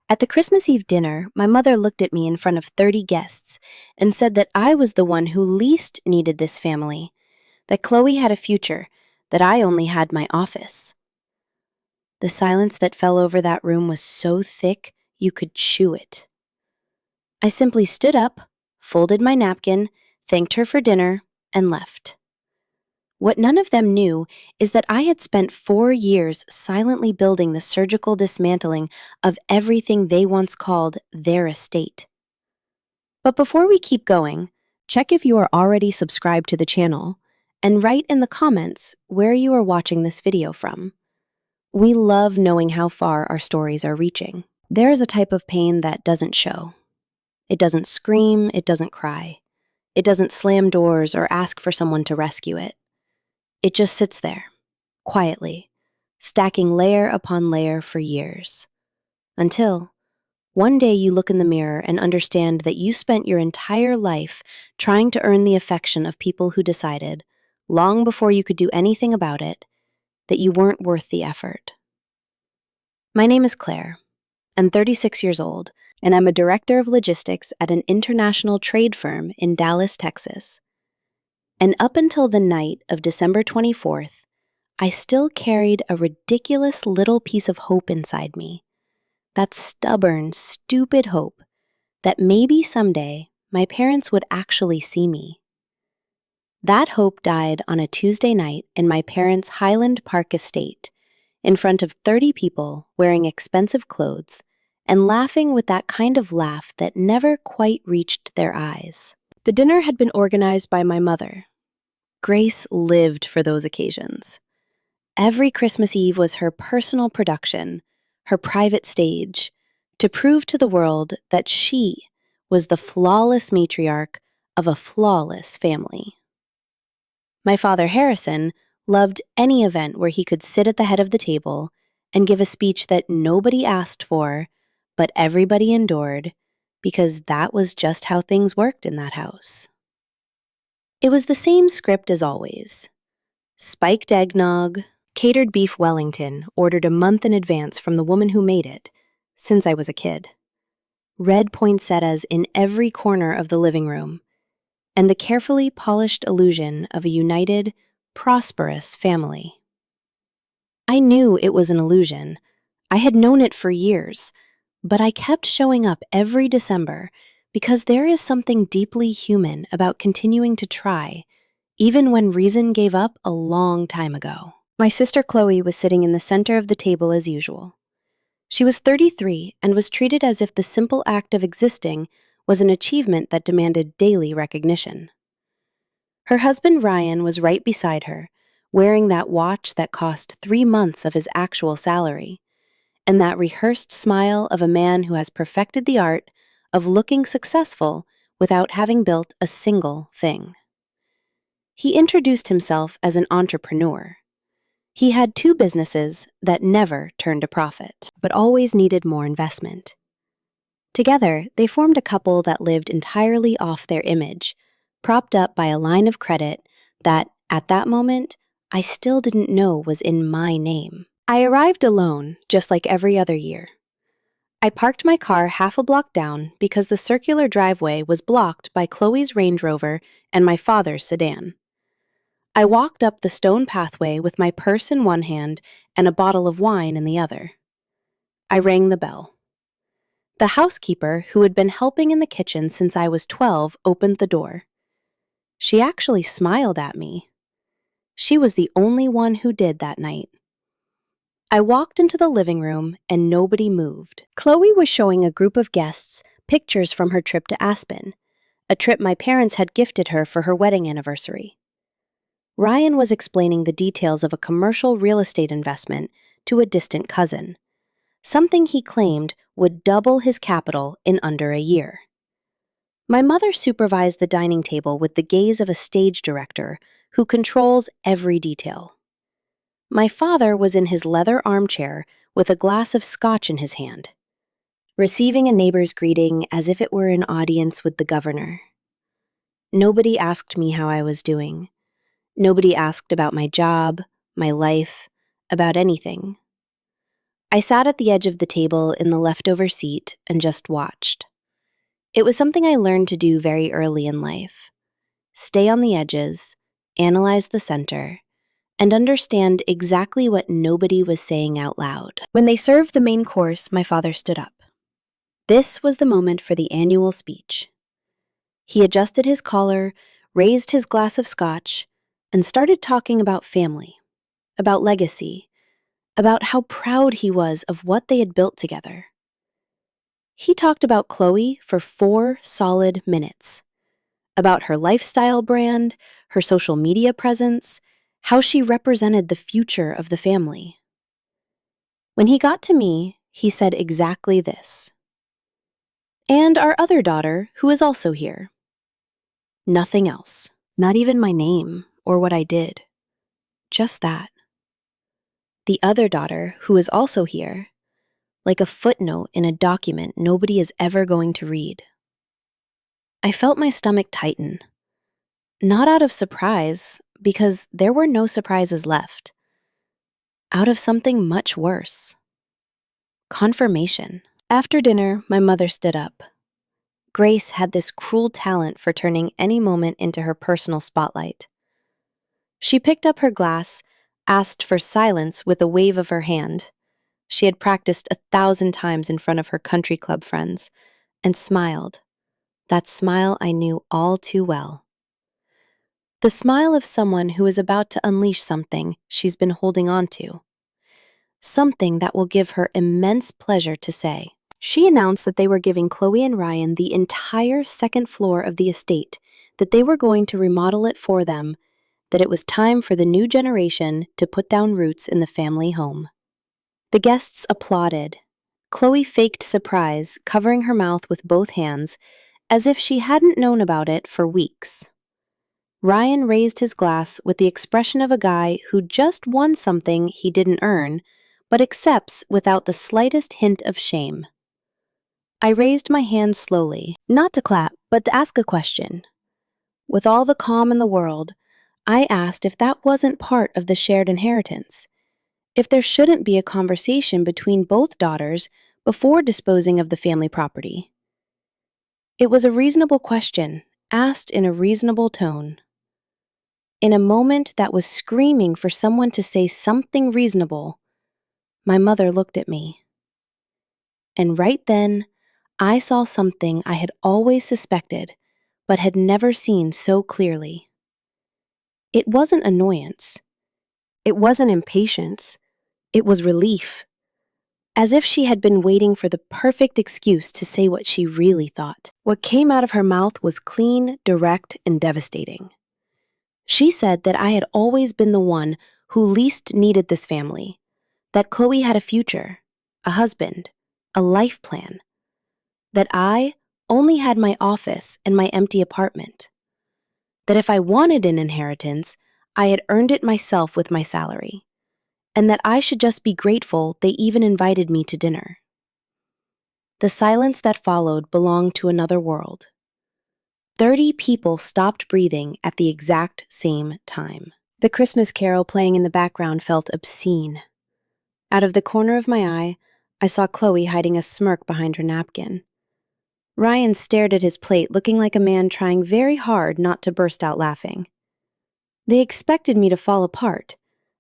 At the Christmas Eve dinner, my mother looked at me in front of 30 guests and said that I was the one who least needed this family, that Chloe had a future, that I only had my office. The silence that fell over that room was so thick you could chew it. I simply stood up, folded my napkin, thanked her for dinner, and left. What none of them knew is that I had spent 4 years silently building the surgical dismantling of everything they once called their estate. But before we keep going, check if you are already subscribed to the channel and write in the comments where you are watching this video from. We love knowing how far our stories are reaching. There is a type of pain that doesn't show. It doesn't scream, it doesn't cry. It doesn't slam doors or ask for someone to rescue it. It just sits there, quietly, stacking layer upon layer for years. Until one day you look in the mirror and understand that you spent your entire life trying to earn the affection of people who decided, long before you could do anything about it, that you weren't worth the effort. My name is Claire. I'm 36 years old, and I'm a director of logistics at an international trade firm in Dallas, Texas. And up until the night of December 24th, I still carried a ridiculous little piece of hope inside me. That stubborn, stupid hope that maybe someday my parents would actually see me. That hope died on a Tuesday night in my parents' Highland Park estate, in front of 30 people wearing expensive clothes and laughing with that kind of laugh that never quite reached their eyes. The dinner had been organized by my mother. Grace lived for those occasions. Every Christmas Eve was her personal production, her private stage, to prove to the world that she was the flawless matriarch of a flawless family. My father, Harrison, loved any event where he could sit at the head of the table and give a speech that nobody asked for, but everybody endured, because that was just how things worked in that house. It was the same script as always. Spiked eggnog, catered beef Wellington ordered a month in advance from the woman who made it, since I was a kid. Red poinsettias in every corner of the living room, and the carefully polished illusion of a united, prosperous family. I knew it was an illusion. I had known it for years, but I kept showing up every December because there is something deeply human about continuing to try, even when reason gave up a long time ago. My sister Chloe was sitting in the center of the table as usual. She was 33 and was treated as if the simple act of existing was an achievement that demanded daily recognition. Her husband Ryan was right beside her, wearing that watch that cost 3 months of his actual salary, and that rehearsed smile of a man who has perfected the art of looking successful without having built a single thing. He introduced himself as an entrepreneur. He had 2 businesses that never turned a profit, but always needed more investment. Together, they formed a couple that lived entirely off their image, propped up by a line of credit that, at that moment, I still didn't know was in my name. I arrived alone, just like every other year. I parked my car half a block down because the circular driveway was blocked by Chloe's Range Rover and my father's sedan. I walked up the stone pathway with my purse in one hand and a bottle of wine in the other. I rang the bell. The housekeeper, who had been helping in the kitchen since I was 12, opened the door. She actually smiled at me. She was the only one who did that night. I walked into the living room and nobody moved. Chloe was showing a group of guests pictures from her trip to Aspen, a trip my parents had gifted her for her wedding anniversary. Ryan was explaining the details of a commercial real estate investment to a distant cousin, something he claimed would double his capital in under a year. My mother supervised the dining table with the gaze of a stage director who controls every detail. My father was in his leather armchair with a glass of scotch in his hand, receiving a neighbor's greeting as if it were an audience with the governor. Nobody asked me how I was doing. Nobody asked about my job, my life, about anything. I sat at the edge of the table in the leftover seat and just watched. It was something I learned to do very early in life. Stay on the edges, analyze the center, and understand exactly what nobody was saying out loud. When they served the main course, my father stood up. This was the moment for the annual speech. He adjusted his collar, raised his glass of scotch, and started talking about family, about legacy, about how proud he was of what they had built together. He talked about Chloe for 4 solid minutes, about her lifestyle brand, her social media presence, how she represented the future of the family. When he got to me, he said exactly this. And our other daughter, who is also here. Nothing else. Not even my name or what I did. Just that. The other daughter, who is also here, like a footnote in a document nobody is ever going to read. I felt my stomach tighten. Not out of surprise, because there were no surprises left. Out of something much worse. Confirmation. After dinner, my mother stood up. Grace had this cruel talent for turning any moment into her personal spotlight. She picked up her glass, asked for silence with a wave of her hand. She had practiced 1,000 times in front of her country club friends, and smiled. That smile I knew all too well. The smile of someone who is about to unleash something she's been holding on to. Something that will give her immense pleasure to say. She announced that they were giving Chloe and Ryan the entire second floor of the estate, that they were going to remodel it for them, that it was time for the new generation to put down roots in the family home. The guests applauded. Chloe faked surprise, covering her mouth with both hands, as if she hadn't known about it for weeks. Ryan raised his glass with the expression of a guy who just won something he didn't earn, but accepts without the slightest hint of shame. I raised my hand slowly, not to clap, but to ask a question. With all the calm in the world, I asked if that wasn't part of the shared inheritance, if there shouldn't be a conversation between both daughters before disposing of the family property. It was a reasonable question, asked in a reasonable tone. In a moment that was screaming for someone to say something reasonable, my mother looked at me. And right then, I saw something I had always suspected, but had never seen so clearly. It wasn't annoyance. It wasn't impatience. It was relief. As if she had been waiting for the perfect excuse to say what she really thought. What came out of her mouth was clean, direct, and devastating. She said that I had always been the one who least needed this family, that Chloe had a future, a husband, a life plan, that I only had my office and my empty apartment, that if I wanted an inheritance, I had earned it myself with my salary, and that I should just be grateful they even invited me to dinner. The silence that followed belonged to another world. 30 people stopped breathing at the exact same time. The Christmas carol playing in the background felt obscene. Out of the corner of my eye, I saw Chloe hiding a smirk behind her napkin. Ryan stared at his plate, looking like a man trying very hard not to burst out laughing. They expected me to fall apart.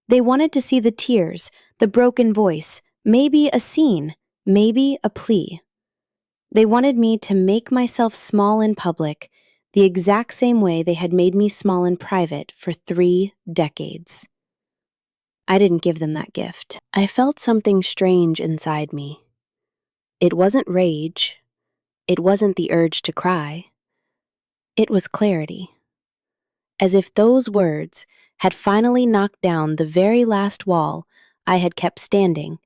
They wanted to see the tears, the broken voice, maybe a scene, maybe a plea. They wanted me to make myself small in public, the exact same way they had made me small in private for 3 decades. I didn't give them that gift. I felt something strange inside me. It wasn't rage. It wasn't the urge to cry. It was clarity. As if those words had finally knocked down the very last wall I had kept standing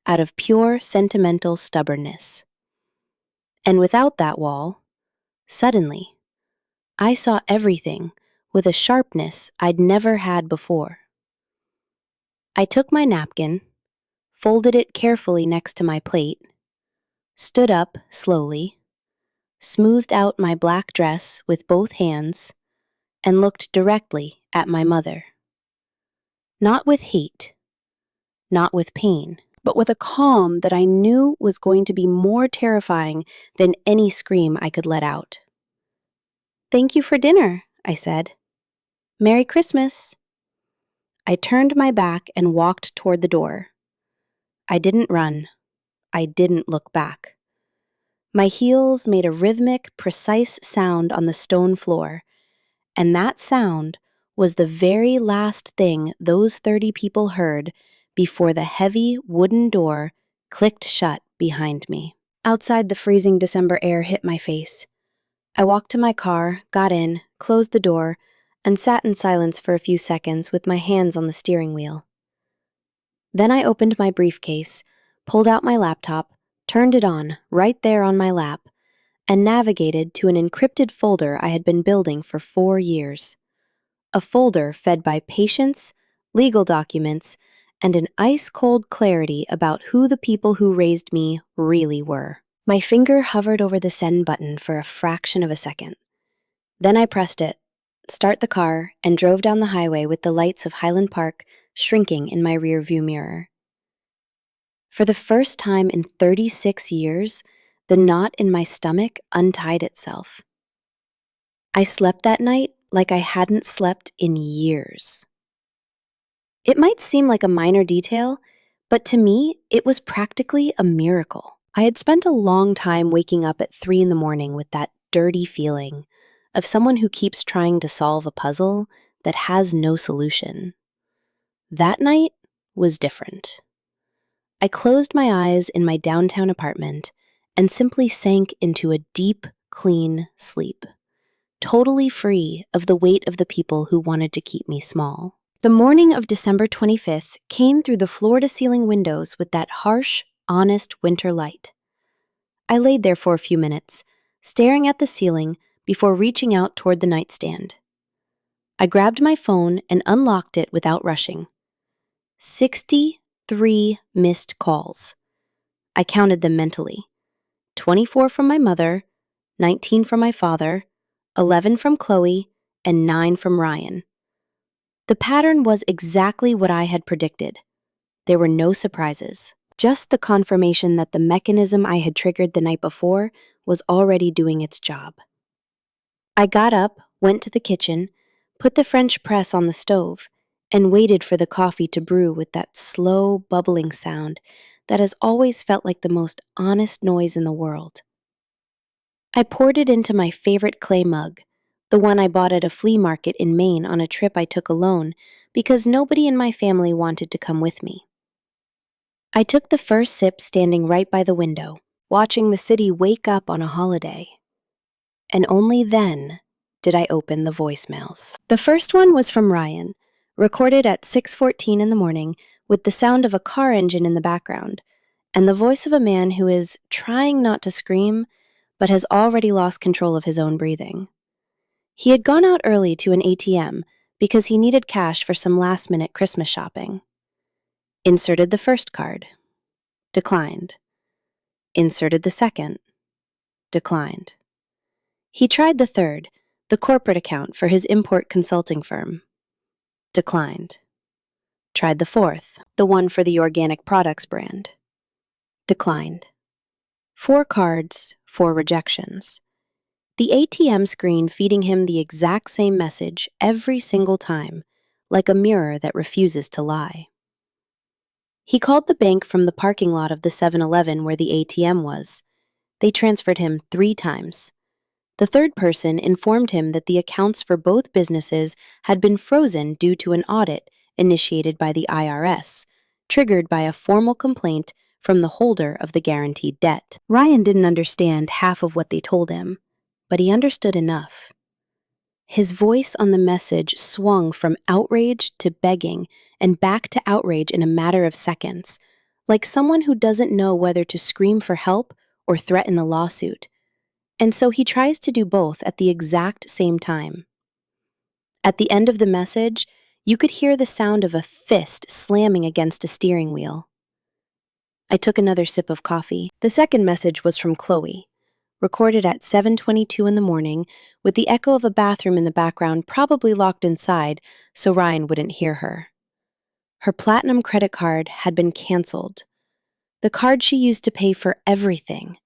out of pure sentimental stubbornness. And without that wall, suddenly, I saw everything with a sharpness I'd never had before. I took my napkin, folded it carefully next to my plate, stood up slowly, smoothed out my black dress with both hands, and looked directly at my mother. Not with hate, not with pain, but with a calm that I knew was going to be more terrifying than any scream I could let out. "Thank you for dinner," I said. "Merry Christmas." I turned my back and walked toward the door. I didn't run. I didn't look back. My heels made a rhythmic, precise sound on the stone floor, and that sound was the very last thing those 30 people heard before the heavy wooden door clicked shut behind me. Outside, the freezing December air hit my face. I walked to my car, got in, closed the door, and sat in silence for a few seconds with my hands on the steering wheel. Then I opened my briefcase, pulled out my laptop, turned it on right there on my lap, and navigated to an encrypted folder I had been building for 4 years. A folder fed by patience, legal documents, and an ice-cold clarity about who the people who raised me really were. My finger hovered over the send button for a fraction of a second. Then I pressed it, start the car, and drove down the highway with the lights of Highland Park shrinking in my rearview mirror. For the first time in 36 years, the knot in my stomach untied itself. I slept that night like I hadn't slept in years. It might seem like a minor detail, but to me, it was practically a miracle. I had spent a long time waking up at 3 in the morning with that dirty feeling of someone who keeps trying to solve a puzzle that has no solution. That night was different. I closed my eyes in my downtown apartment and simply sank into a deep, clean sleep, totally free of the weight of the people who wanted to keep me small. The morning of December 25th came through the floor-to-ceiling windows with that harsh, honest winter light. I laid there for a few minutes, staring at the ceiling before reaching out toward the nightstand. I grabbed my phone and unlocked it without rushing. 63 missed calls. I counted them mentally. 24 from my mother, 19 from my father, 11 from Chloe, and 9 from Ryan. The pattern was exactly what I had predicted. There were no surprises, just the confirmation that the mechanism I had triggered the night before was already doing its job. I got up, went to the kitchen, put the French press on the stove, and waited for the coffee to brew with that slow, bubbling sound that has always felt like the most honest noise in the world. I poured it into my favorite clay mug, the one I bought at a flea market in Maine on a trip I took alone because nobody in my family wanted to come with me. I took the first sip standing right by the window, watching the city wake up on a holiday. And only then did I open the voicemails. The first one was from Ryan, recorded at 6:14 in the morning with the sound of a car engine in the background, and the voice of a man who is trying not to scream, but has already lost control of his own breathing. He had gone out early to an ATM because he needed cash for some last-minute Christmas shopping. Inserted the first card. Declined. Inserted the second. Declined. He tried the third, the corporate account for his import consulting firm. Declined. Tried the fourth, the one for the organic products brand. Declined. 4 cards, 4 rejections. The ATM screen feeding him the exact same message every single time, like a mirror that refuses to lie. He called the bank from the parking lot of the 7-Eleven where the ATM was. They transferred him 3 times. The third person informed him that the accounts for both businesses had been frozen due to an audit initiated by the IRS, triggered by a formal complaint from the holder of the guaranteed debt. Ryan didn't understand half of what they told him, but he understood enough. His voice on the message swung from outrage to begging and back to outrage in a matter of seconds, like someone who doesn't know whether to scream for help or threaten a lawsuit. And so he tries to do both at the exact same time. At the end of the message, you could hear the sound of a fist slamming against a steering wheel. I took another sip of coffee. The second message was from Chloe, recorded at 7:22 in the morning, with the echo of a bathroom in the background, probably locked inside so Ryan wouldn't hear her. Her platinum credit card had been canceled. The card she used to pay for everything: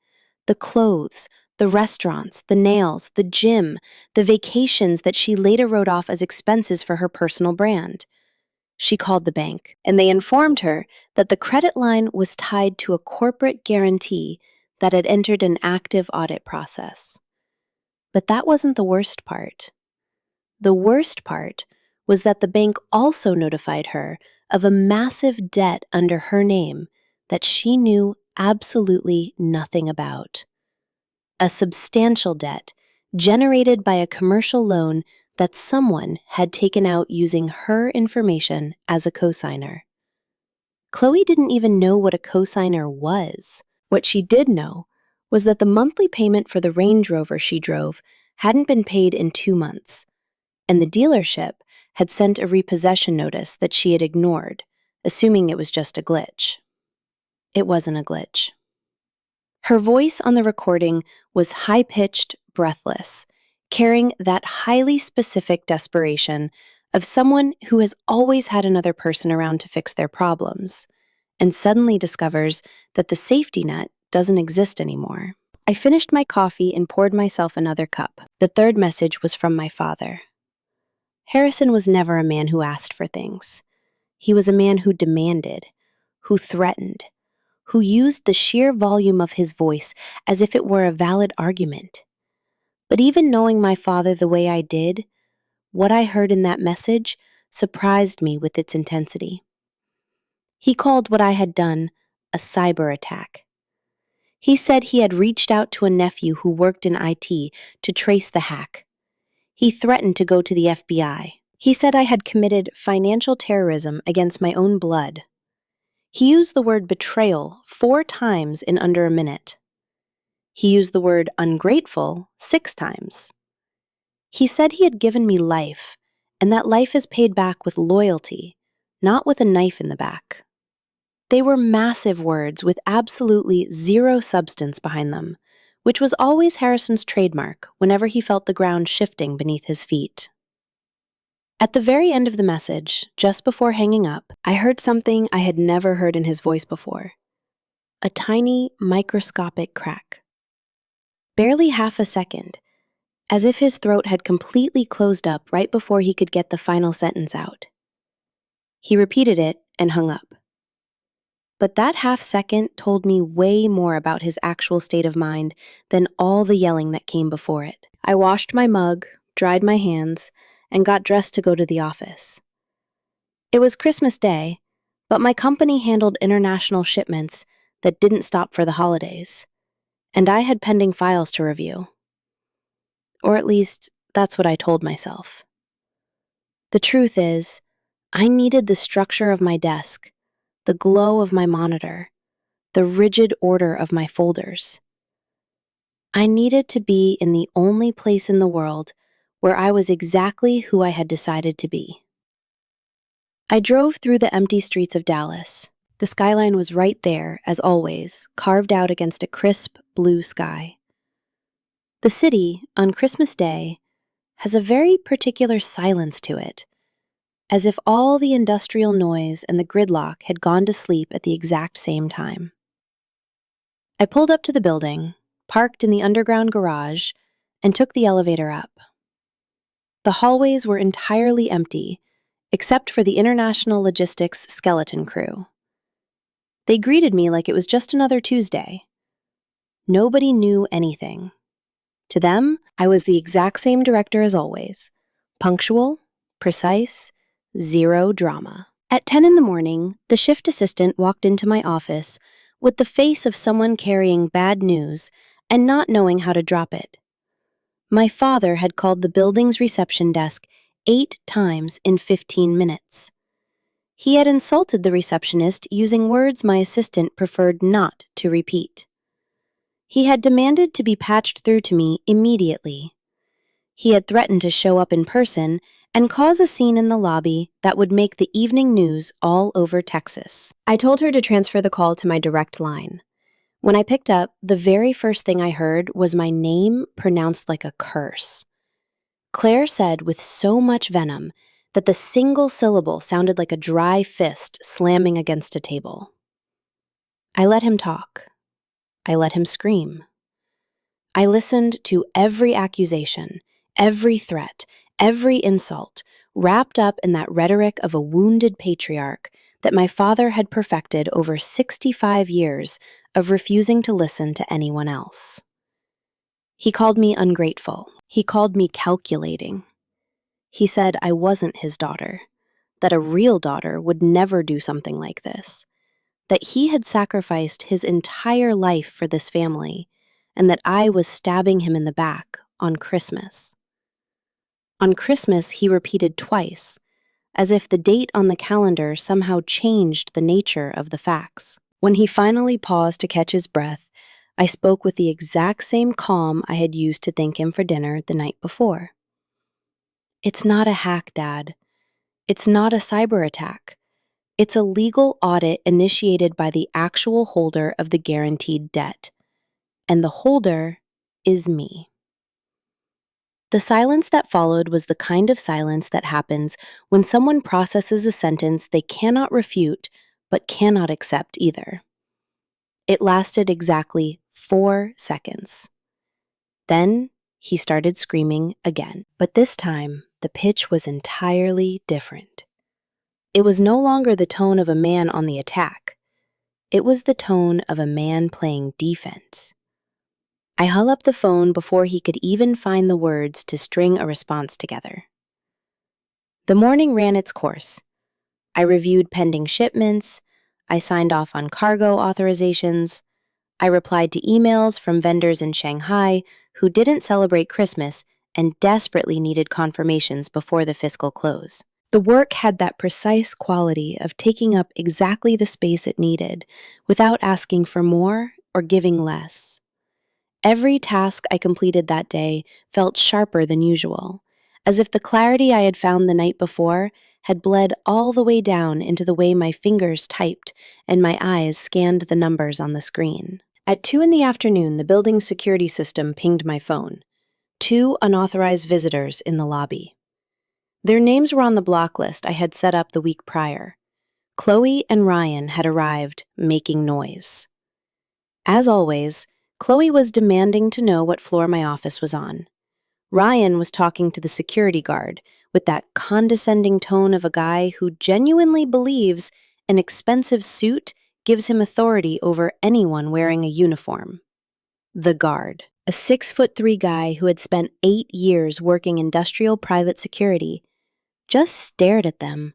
the clothes, the restaurants, the nails, the gym, the vacations that she later wrote off as expenses for her personal brand. She called the bank, and they informed her that the credit line was tied to a corporate guarantee that had entered an active audit process. But that wasn't the worst part. The worst part was that the bank also notified her of a massive debt under her name that she knew absolutely nothing about. A substantial debt generated by a commercial loan that someone had taken out using her information as a cosigner. Chloe didn't even know what a cosigner was. What she did know was that the monthly payment for the Range Rover she drove hadn't been paid in 2 months, and the dealership had sent a repossession notice that she had ignored, assuming it was just a glitch. It wasn't a glitch. Her voice on the recording was high-pitched, breathless, carrying that highly specific desperation of someone who has always had another person around to fix their problems, and suddenly discovers that the safety net doesn't exist anymore. I finished my coffee and poured myself another cup. The third message was from my father. Harrison was never a man who asked for things. He was a man who demanded, who threatened, who used the sheer volume of his voice as if it were a valid argument. But even knowing my father the way I did, what I heard in that message surprised me with its intensity. He called what I had done a cyber attack. He said he had reached out to a nephew who worked in IT to trace the hack. He threatened to go to the FBI. He said I had committed financial terrorism against my own blood. He used the word betrayal 4 times in under a minute. He used the word ungrateful 6 times. He said he had given me life, and that life is paid back with loyalty, not with a knife in the back. They were massive words with absolutely zero substance behind them, which was always Harrison's trademark whenever he felt the ground shifting beneath his feet. At the very end of the message, just before hanging up, I heard something I had never heard in his voice before. A tiny, microscopic crack. Barely half a second, as if his throat had completely closed up right before he could get the final sentence out. He repeated it and hung up. But that half second told me way more about his actual state of mind than all the yelling that came before it. I washed my mug, dried my hands, and got dressed to go to the office. It was Christmas Day, but my company handled international shipments that didn't stop for the holidays, and I had pending files to review. Or at least, that's what I told myself. The truth is, I needed the structure of my desk, the glow of my monitor, the rigid order of my folders. I needed to be in the only place in the world where I was exactly who I had decided to be. I drove through the empty streets of Dallas. The skyline was right there, as always, carved out against a crisp, blue sky. The city, on Christmas Day, has a very particular silence to it, as if all the industrial noise and the gridlock had gone to sleep at the exact same time. I pulled up to the building, parked in the underground garage, and took the elevator up. The hallways were entirely empty, except for the International Logistics skeleton crew. They greeted me like it was just another Tuesday. Nobody knew anything. To them, I was the exact same director as always. Punctual, precise, zero drama. At 10 in the morning, the shift assistant walked into my office with the face of someone carrying bad news and not knowing how to drop it. My father had called the building's reception desk 8 times in 15 minutes. He had insulted the receptionist using words my assistant preferred not to repeat. He had demanded to be patched through to me immediately. He had threatened to show up in person and cause a scene in the lobby that would make the evening news all over Texas. I told her to transfer the call to my direct line. When I picked up, the very first thing I heard was my name pronounced like a curse. Claire said with so much venom that the single syllable sounded like a dry fist slamming against a table. I let him talk. I let him scream. I listened to every accusation, every threat, every insult, wrapped up in that rhetoric of a wounded patriarch that my father had perfected over 65 years of refusing to listen to anyone else. He called me ungrateful. He called me calculating. He said I wasn't his daughter, that a real daughter would never do something like this, that he had sacrificed his entire life for this family, and that I was stabbing him in the back on Christmas. On Christmas, he repeated twice, as if the date on the calendar somehow changed the nature of the facts. When he finally paused to catch his breath, I spoke with the exact same calm I had used to thank him for dinner the night before. It's not a hack, Dad. It's not a cyber attack. It's a legal audit initiated by the actual holder of the guaranteed debt. And the holder is me. The silence that followed was the kind of silence that happens when someone processes a sentence they cannot refute but cannot accept either. It lasted exactly 4 seconds. Then he started screaming again, but this time the pitch was entirely different. It was no longer the tone of a man on the attack. It was the tone of a man playing defense. I hung up the phone before he could even find the words to string a response together. The morning ran its course. I reviewed pending shipments. I signed off on cargo authorizations. I replied to emails from vendors in Shanghai who didn't celebrate Christmas and desperately needed confirmations before the fiscal close. The work had that precise quality of taking up exactly the space it needed without asking for more or giving less. Every task I completed that day felt sharper than usual, as if the clarity I had found the night before had bled all the way down into the way my fingers typed and my eyes scanned the numbers on the screen. At 2 p.m, the building's security system pinged my phone. 2 unauthorized visitors in the lobby. Their names were on the block list I had set up the week prior. Chloe and Ryan had arrived, making noise. As always, Chloe was demanding to know what floor my office was on. Ryan was talking to the security guard with that condescending tone of a guy who genuinely believes an expensive suit gives him authority over anyone wearing a uniform. The guard, a 6'3" guy who had spent 8 years working industrial private security, just stared at them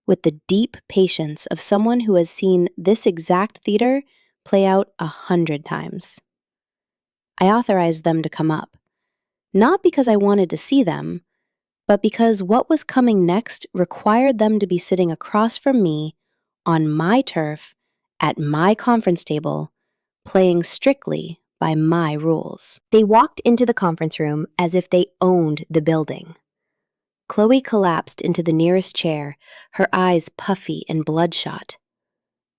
with the deep patience of someone who has seen this exact theater play out 100 times. I authorized them to come up, not because I wanted to see them, but because what was coming next required them to be sitting across from me on my turf at my conference table, playing strictly by my rules. They walked into the conference room as if they owned the building. Chloe collapsed into the nearest chair, her eyes puffy and bloodshot.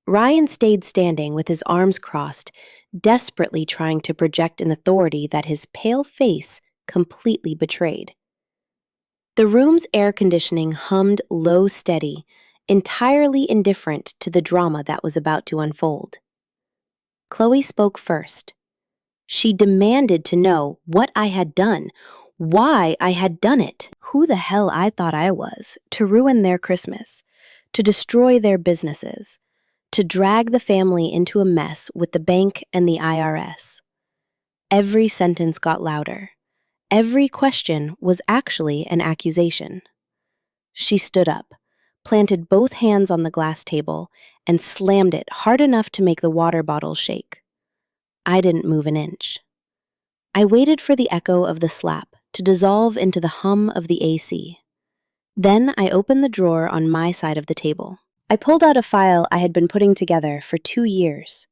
Ryan stayed standing with his arms crossed, desperately trying to project an authority that his pale face completely betrayed. The room's air conditioning hummed low steady, entirely indifferent to the drama that was about to unfold. Chloe spoke first. She demanded to know what I had done, why I had done it, who the hell I thought I was, to ruin their Christmas, to destroy their businesses, to drag the family into a mess with the bank and the IRS. Every sentence got louder. Every question was actually an accusation. She stood up, planted both hands on the glass table, and slammed it hard enough to make the water bottle shake. I didn't move an inch. I waited for the echo of the slap to dissolve into the hum of the AC. Then I opened the drawer on my side of the table. I pulled out a file I had been putting together for 2 years.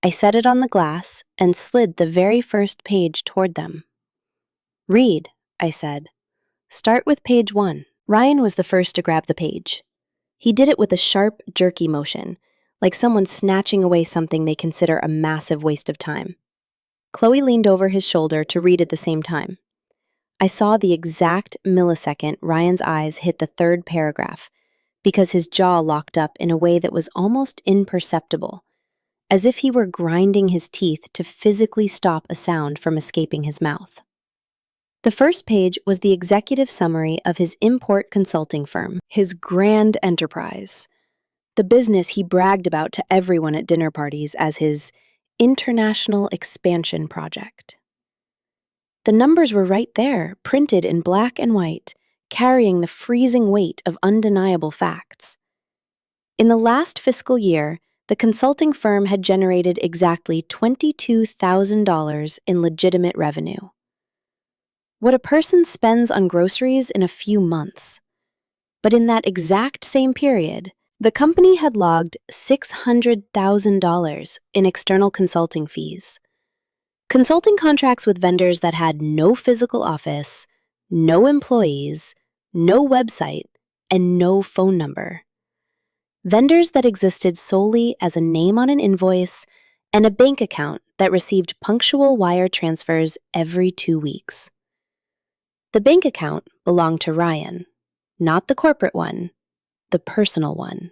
I set it on the glass and slid the very first page toward them. "Read," I said. "Start with page 1. Ryan was the first to grab the page. He did it with a sharp, jerky motion, like someone snatching away something they consider a massive waste of time. Chloe leaned over his shoulder to read at the same time. I saw the exact millisecond Ryan's eyes hit the 3rd paragraph, because his jaw locked up in a way that was almost imperceptible, as if he were grinding his teeth to physically stop a sound from escaping his mouth. The first page was the executive summary of his import consulting firm, his grand enterprise, the business he bragged about to everyone at dinner parties as his international expansion project. The numbers were right there, printed in black and white, carrying the freezing weight of undeniable facts. In the last fiscal year, the consulting firm had generated exactly $22,000 in legitimate revenue. What a person spends on groceries in a few months. But in that exact same period, the company had logged $600,000 in external consulting fees. Consulting contracts with vendors that had no physical office, no employees, no website, and no phone number. Vendors that existed solely as a name on an invoice and a bank account that received punctual wire transfers every 2 weeks. The bank account belonged to Ryan, not the corporate one, the personal one.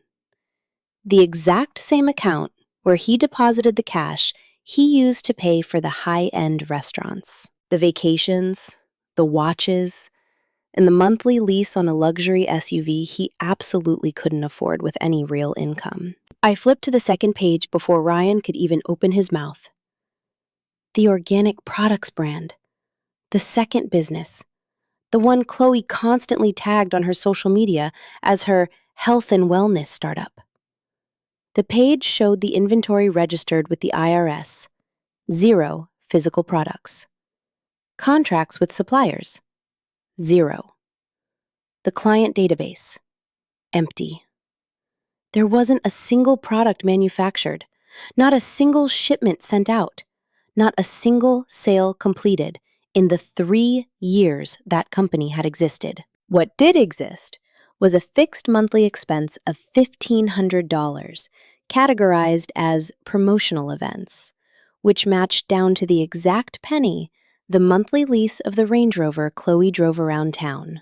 The exact same account where he deposited the cash he used to pay for the high-end restaurants, the vacations, the watches, and the monthly lease on a luxury SUV he absolutely couldn't afford with any real income. I flipped to the second page before Ryan could even open his mouth. The organic products brand. The second business. The one Chloe constantly tagged on her social media as her health and wellness startup. The page showed the inventory registered with the IRS. 0 physical products. Contracts with suppliers. 0. The client database. Empty. There wasn't a single product manufactured, not a single shipment sent out, not a single sale completed in the 3 years that company had existed. What did exist was a fixed monthly expense of $1,500, categorized as promotional events, which matched down to the exact penny the monthly lease of the Range Rover Chloe drove around town.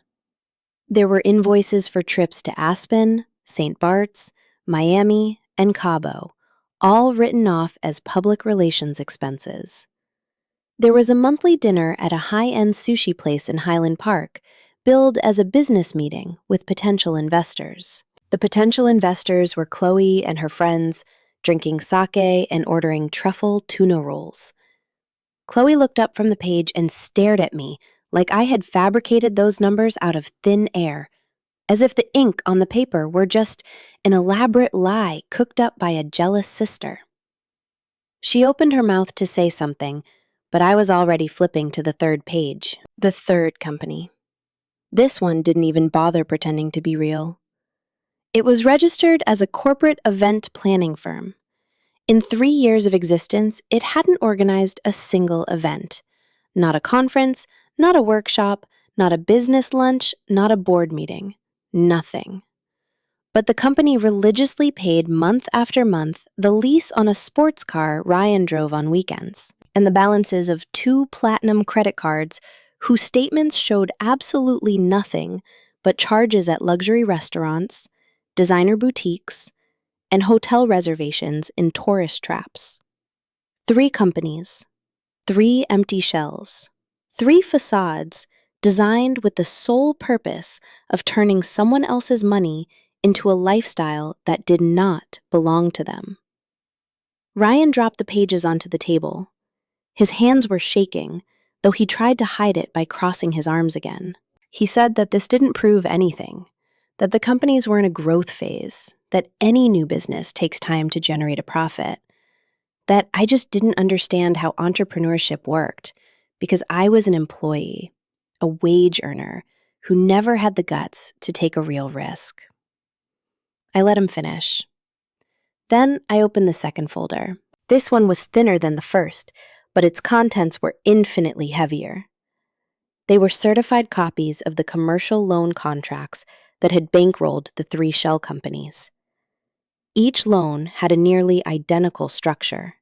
There were invoices for trips to Aspen, St. Bart's, Miami, and Cabo, all written off as public relations expenses. There was a monthly dinner at a high-end sushi place in Highland Park, billed as a business meeting with potential investors. The potential investors were Chloe and her friends, drinking sake and ordering truffle tuna rolls. Chloe looked up from the page and stared at me like I had fabricated those numbers out of thin air, as if the ink on the paper were just an elaborate lie cooked up by a jealous sister. She opened her mouth to say something, but I was already flipping to the third page, the third company. This one didn't even bother pretending to be real. It was registered as a corporate event planning firm. In 3 years of existence, it hadn't organized a single event. Not a conference, not a workshop, not a business lunch, not a board meeting. Nothing. But the company religiously paid month after month the lease on a sports car Ryan drove on weekends, and the balances of 2 platinum credit cards whose statements showed absolutely nothing but charges at luxury restaurants, designer boutiques, and hotel reservations in tourist traps. 3 companies, 3 empty shells, 3 facades designed with the sole purpose of turning someone else's money into a lifestyle that did not belong to them. Ryan dropped the pages onto the table. His hands were shaking, though he tried to hide it by crossing his arms again. He said that this didn't prove anything, that the companies were in a growth phase, that any new business takes time to generate a profit, that I just didn't understand how entrepreneurship worked because I was an employee, a wage earner who never had the guts to take a real risk. I let him finish. Then I opened the second folder. This one was thinner than the first, but its contents were infinitely heavier. They were certified copies of the commercial loan contracts that had bankrolled the 3 shell companies. Each loan had a nearly identical structure.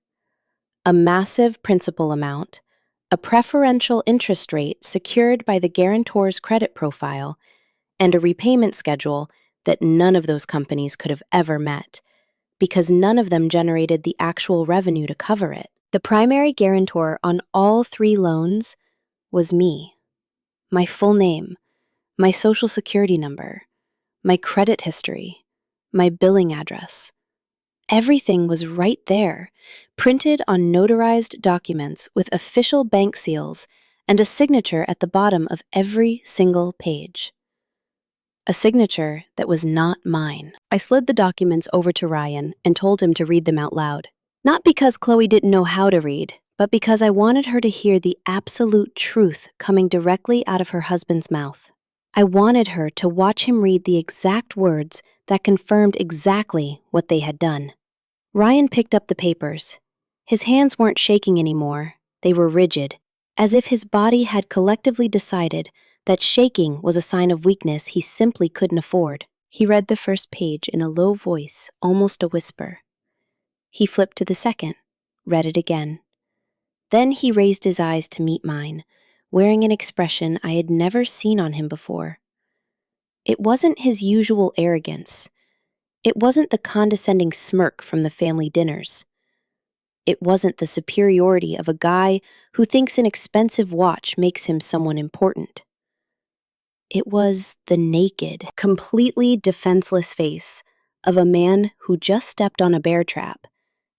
A massive principal amount, a preferential interest rate secured by the guarantor's credit profile, and a repayment schedule that none of those companies could have ever met, because none of them generated the actual revenue to cover it. The primary guarantor on all 3 loans was me. My full name, my social security number, my credit history, my billing address. Everything was right there, printed on notarized documents with official bank seals and a signature at the bottom of every single page. A signature that was not mine. I slid the documents over to Ryan and told him to read them out loud. Not because Chloe didn't know how to read, but because I wanted her to hear the absolute truth coming directly out of her husband's mouth. I wanted her to watch him read the exact words that confirmed exactly what they had done. Ryan picked up the papers. His hands weren't shaking anymore. They were rigid, as if his body had collectively decided that shaking was a sign of weakness he simply couldn't afford. He read the first page in a low voice, almost a whisper. He flipped to the second, read it again. Then he raised his eyes to meet mine, wearing an expression I had never seen on him before. It wasn't his usual arrogance. It wasn't the condescending smirk from the family dinners. It wasn't the superiority of a guy who thinks an expensive watch makes him someone important. It was the naked, completely defenseless face of a man who just stepped on a bear trap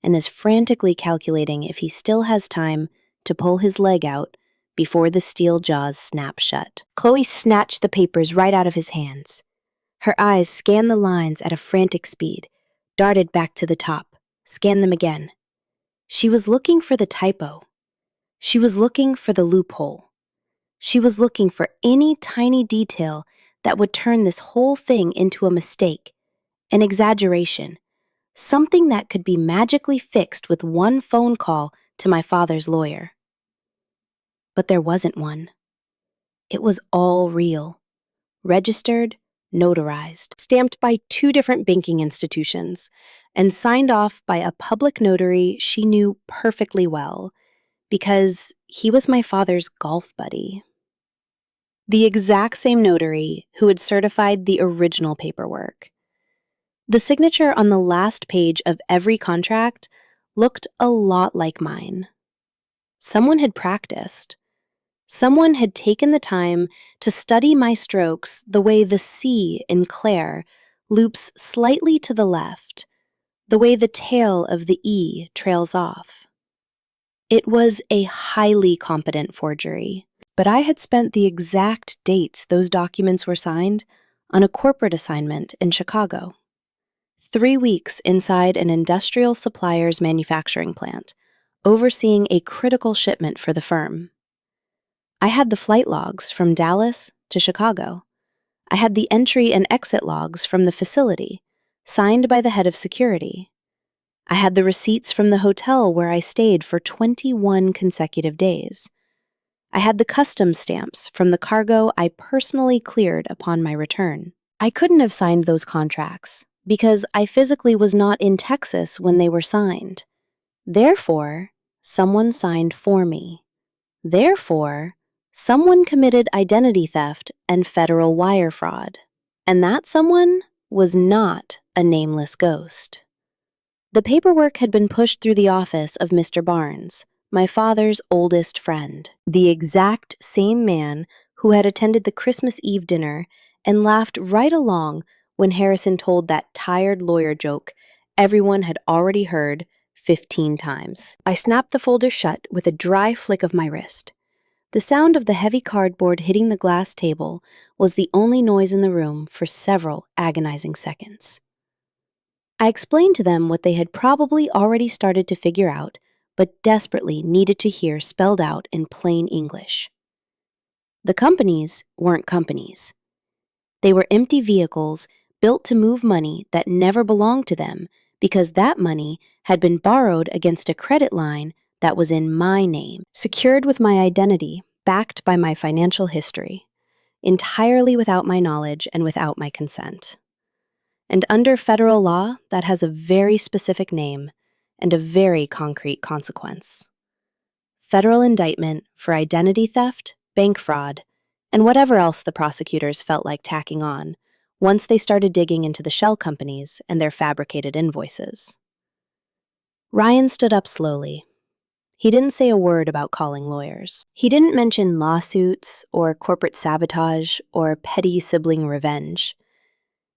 and is frantically calculating if he still has time to pull his leg out before the steel jaws snap shut. Chloe snatched the papers right out of his hands. Her eyes scanned the lines at a frantic speed, darted back to the top, scanned them again. She was looking for the typo. She was looking for the loophole. She was looking for any tiny detail that would turn this whole thing into a mistake, an exaggeration, something that could be magically fixed with one phone call to my father's lawyer. But there wasn't one. It was all real, registered, notarized, stamped by 2 different banking institutions, and signed off by a public notary she knew perfectly well, because he was my father's golf buddy. The exact same notary who had certified the original paperwork. The signature on the last page of every contract looked a lot like mine. Someone had practiced. Someone had taken the time to study my strokes the way the C in Claire loops slightly to the left, the way the tail of the E trails off. It was a highly competent forgery, but I had spent the exact dates those documents were signed on a corporate assignment in Chicago. 3 weeks inside an industrial supplier's manufacturing plant, overseeing a critical shipment for the firm. I had the flight logs from Dallas to Chicago. I had the entry and exit logs from the facility, signed by the head of security. I had the receipts from the hotel where I stayed for 21 consecutive days. I had the customs stamps from the cargo I personally cleared upon my return. I couldn't have signed those contracts because I physically was not in Texas when they were signed. Therefore, someone signed for me. Therefore, someone committed identity theft and federal wire fraud. And that someone was not a nameless ghost. The paperwork had been pushed through the office of Mr. Barnes, my father's oldest friend, the exact same man who had attended the Christmas Eve dinner and laughed right along when Harrison told that tired lawyer joke everyone had already heard 15 times. I snapped the folder shut with a dry flick of my wrist. The sound of the heavy cardboard hitting the glass table was the only noise in the room for several agonizing seconds. I explained to them what they had probably already started to figure out, but desperately needed to hear spelled out in plain English. The companies weren't companies. They were empty vehicles built to move money that never belonged to them because that money had been borrowed against a credit line that was in my name, secured with my identity, backed by my financial history, entirely without my knowledge and without my consent. And under federal law, that has a very specific name and a very concrete consequence. Federal indictment for identity theft, bank fraud, and whatever else the prosecutors felt like tacking on, once they started digging into the shell companies and their fabricated invoices. Ryan stood up slowly. He didn't say a word about calling lawyers. He didn't mention lawsuits or corporate sabotage or petty sibling revenge.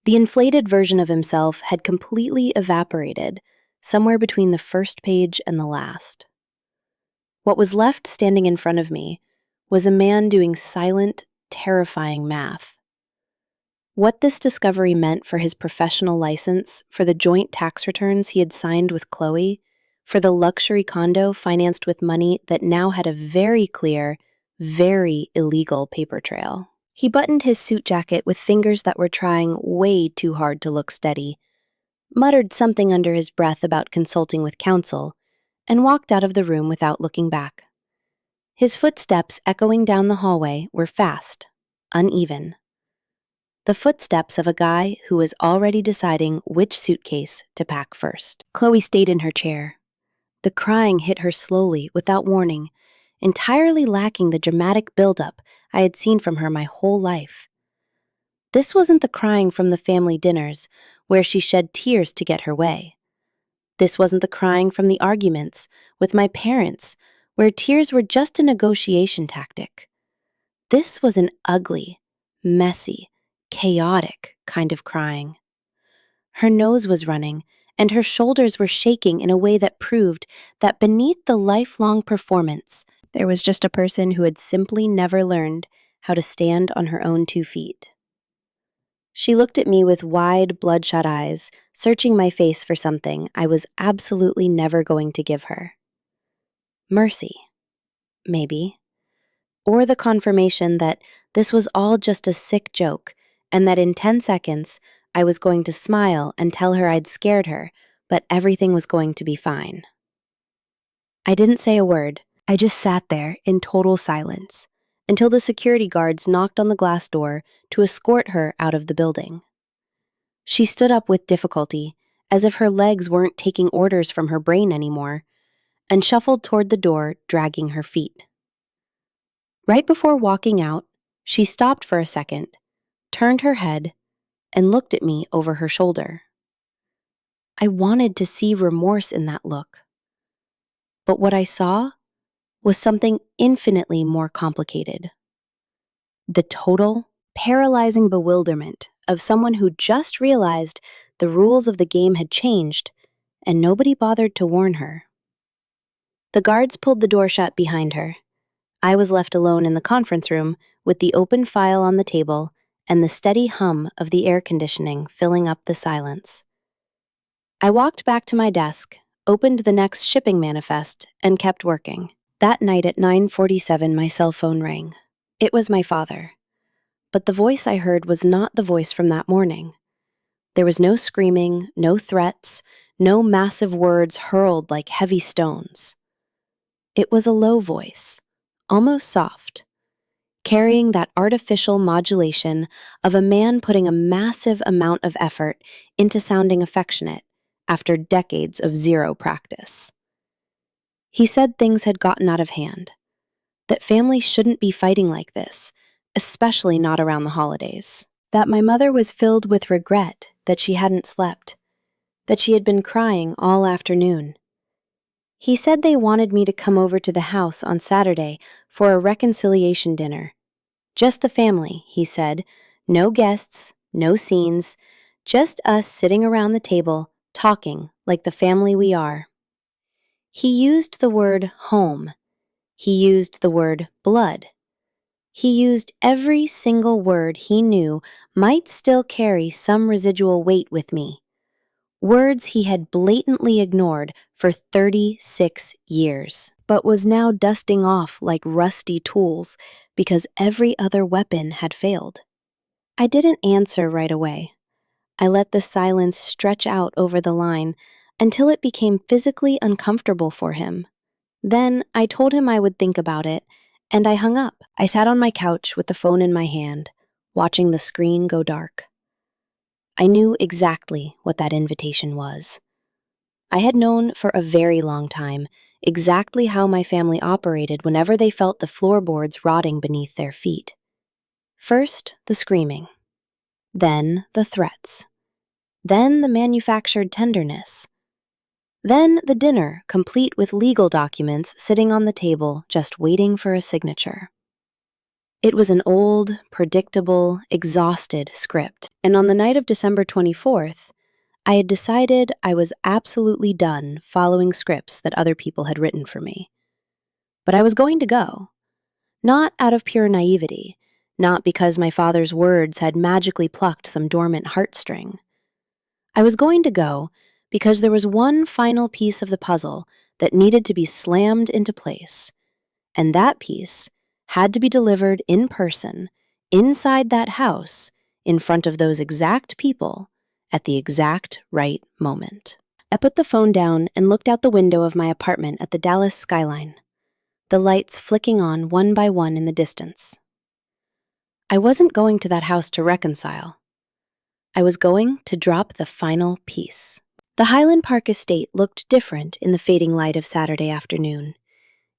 The inflated version of himself had completely evaporated, somewhere between the first page and the last. What was left standing in front of me was a man doing silent, terrifying math. What this discovery meant for his professional license, for the joint tax returns he had signed with Chloe, for the luxury condo financed with money that now had a very clear, very illegal paper trail. He buttoned his suit jacket with fingers that were trying way too hard to look steady, muttered something under his breath about consulting with counsel, and walked out of the room without looking back. His footsteps echoing down the hallway were fast, uneven. The footsteps of a guy who was already deciding which suitcase to pack first. Chloe stayed in her chair. The crying hit her slowly, without warning, entirely lacking the dramatic buildup I had seen from her my whole life. This wasn't the crying from the family dinners, where she shed tears to get her way. This wasn't the crying from the arguments with my parents, where tears were just a negotiation tactic. This was an ugly, messy, chaotic kind of crying. Her nose was running, and her shoulders were shaking in a way that proved that beneath the lifelong performance, there was just a person who had simply never learned how to stand on her own 2 feet. She looked at me with wide, bloodshot eyes, searching my face for something I was absolutely never going to give her. Mercy, maybe. Or the confirmation that this was all just a sick joke, and that in 10 seconds, I was going to smile and tell her I'd scared her, but everything was going to be fine. I didn't say a word. I just sat there in total silence until the security guards knocked on the glass door to escort her out of the building. She stood up with difficulty, as if her legs weren't taking orders from her brain anymore, and shuffled toward the door, dragging her feet. Right before walking out, she stopped for a second, turned her head, and looked at me over her shoulder. I wanted to see remorse in that look. But what I saw was something infinitely more complicated. The total, paralyzing bewilderment of someone who just realized the rules of the game had changed, and nobody bothered to warn her. The guards pulled the door shut behind her. I was left alone in the conference room with the open file on the table and the steady hum of the air conditioning filling up the silence. I walked back to my desk, opened the next shipping manifest, and kept working. That night at 9:47, my cell phone rang. It was my father. But the voice I heard was not the voice from that morning. There was no screaming, no threats, no massive words hurled like heavy stones. It was a low voice, almost soft, carrying that artificial modulation of a man putting a massive amount of effort into sounding affectionate after decades of zero practice. He said things had gotten out of hand, that families shouldn't be fighting like this, especially not around the holidays, that my mother was filled with regret that she hadn't slept, that she had been crying all afternoon. He said they wanted me to come over to the house on Saturday for a reconciliation dinner. Just the family, he said. No guests, no scenes, just us sitting around the table, talking like the family we are. He used the word home. He used the word blood. He used every single word he knew might still carry some residual weight with me. Words he had blatantly ignored for 36 years, but was now dusting off like rusty tools because every other weapon had failed. I didn't answer right away. I let the silence stretch out over the line until it became physically uncomfortable for him. Then I told him I would think about it, and I hung up. I sat on my couch with the phone in my hand, watching the screen go dark. I knew exactly what that invitation was. I had known for a very long time exactly how my family operated whenever they felt the floorboards rotting beneath their feet. First, the screaming. Then the threats. Then the manufactured tenderness. Then the dinner, complete with legal documents sitting on the table, just waiting for a signature. It was an old, predictable, exhausted script, and on the night of December 24th, I had decided I was absolutely done following scripts that other people had written for me. But I was going to go, not out of pure naivety, not because my father's words had magically plucked some dormant heartstring. I was going to go because there was one final piece of the puzzle that needed to be slammed into place, and that piece had to be delivered in person, inside that house, in front of those exact people, at the exact right moment. I put the phone down and looked out the window of my apartment at the Dallas skyline, the lights flicking on one by one in the distance. I wasn't going to that house to reconcile. I was going to drop the final piece. The Highland Park estate looked different in the fading light of Saturday afternoon.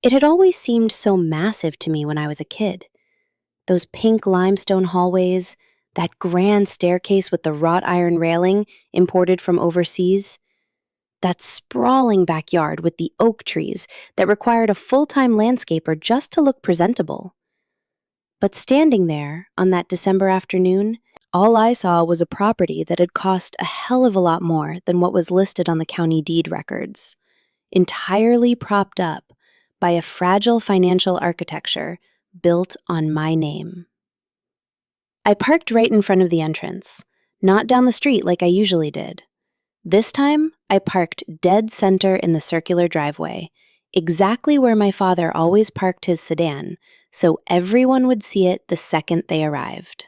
It had always seemed so massive to me when I was a kid. Those pink limestone hallways, that grand staircase with the wrought iron railing imported from overseas, that sprawling backyard with the oak trees that required a full-time landscaper just to look presentable. But standing there on that December afternoon, all I saw was a property that had cost a hell of a lot more than what was listed on the county deed records, entirely propped up by a fragile financial architecture built on my name. I parked right in front of the entrance, not down the street like I usually did. This time, I parked dead center in the circular driveway, exactly where my father always parked his sedan, so everyone would see it the second they arrived.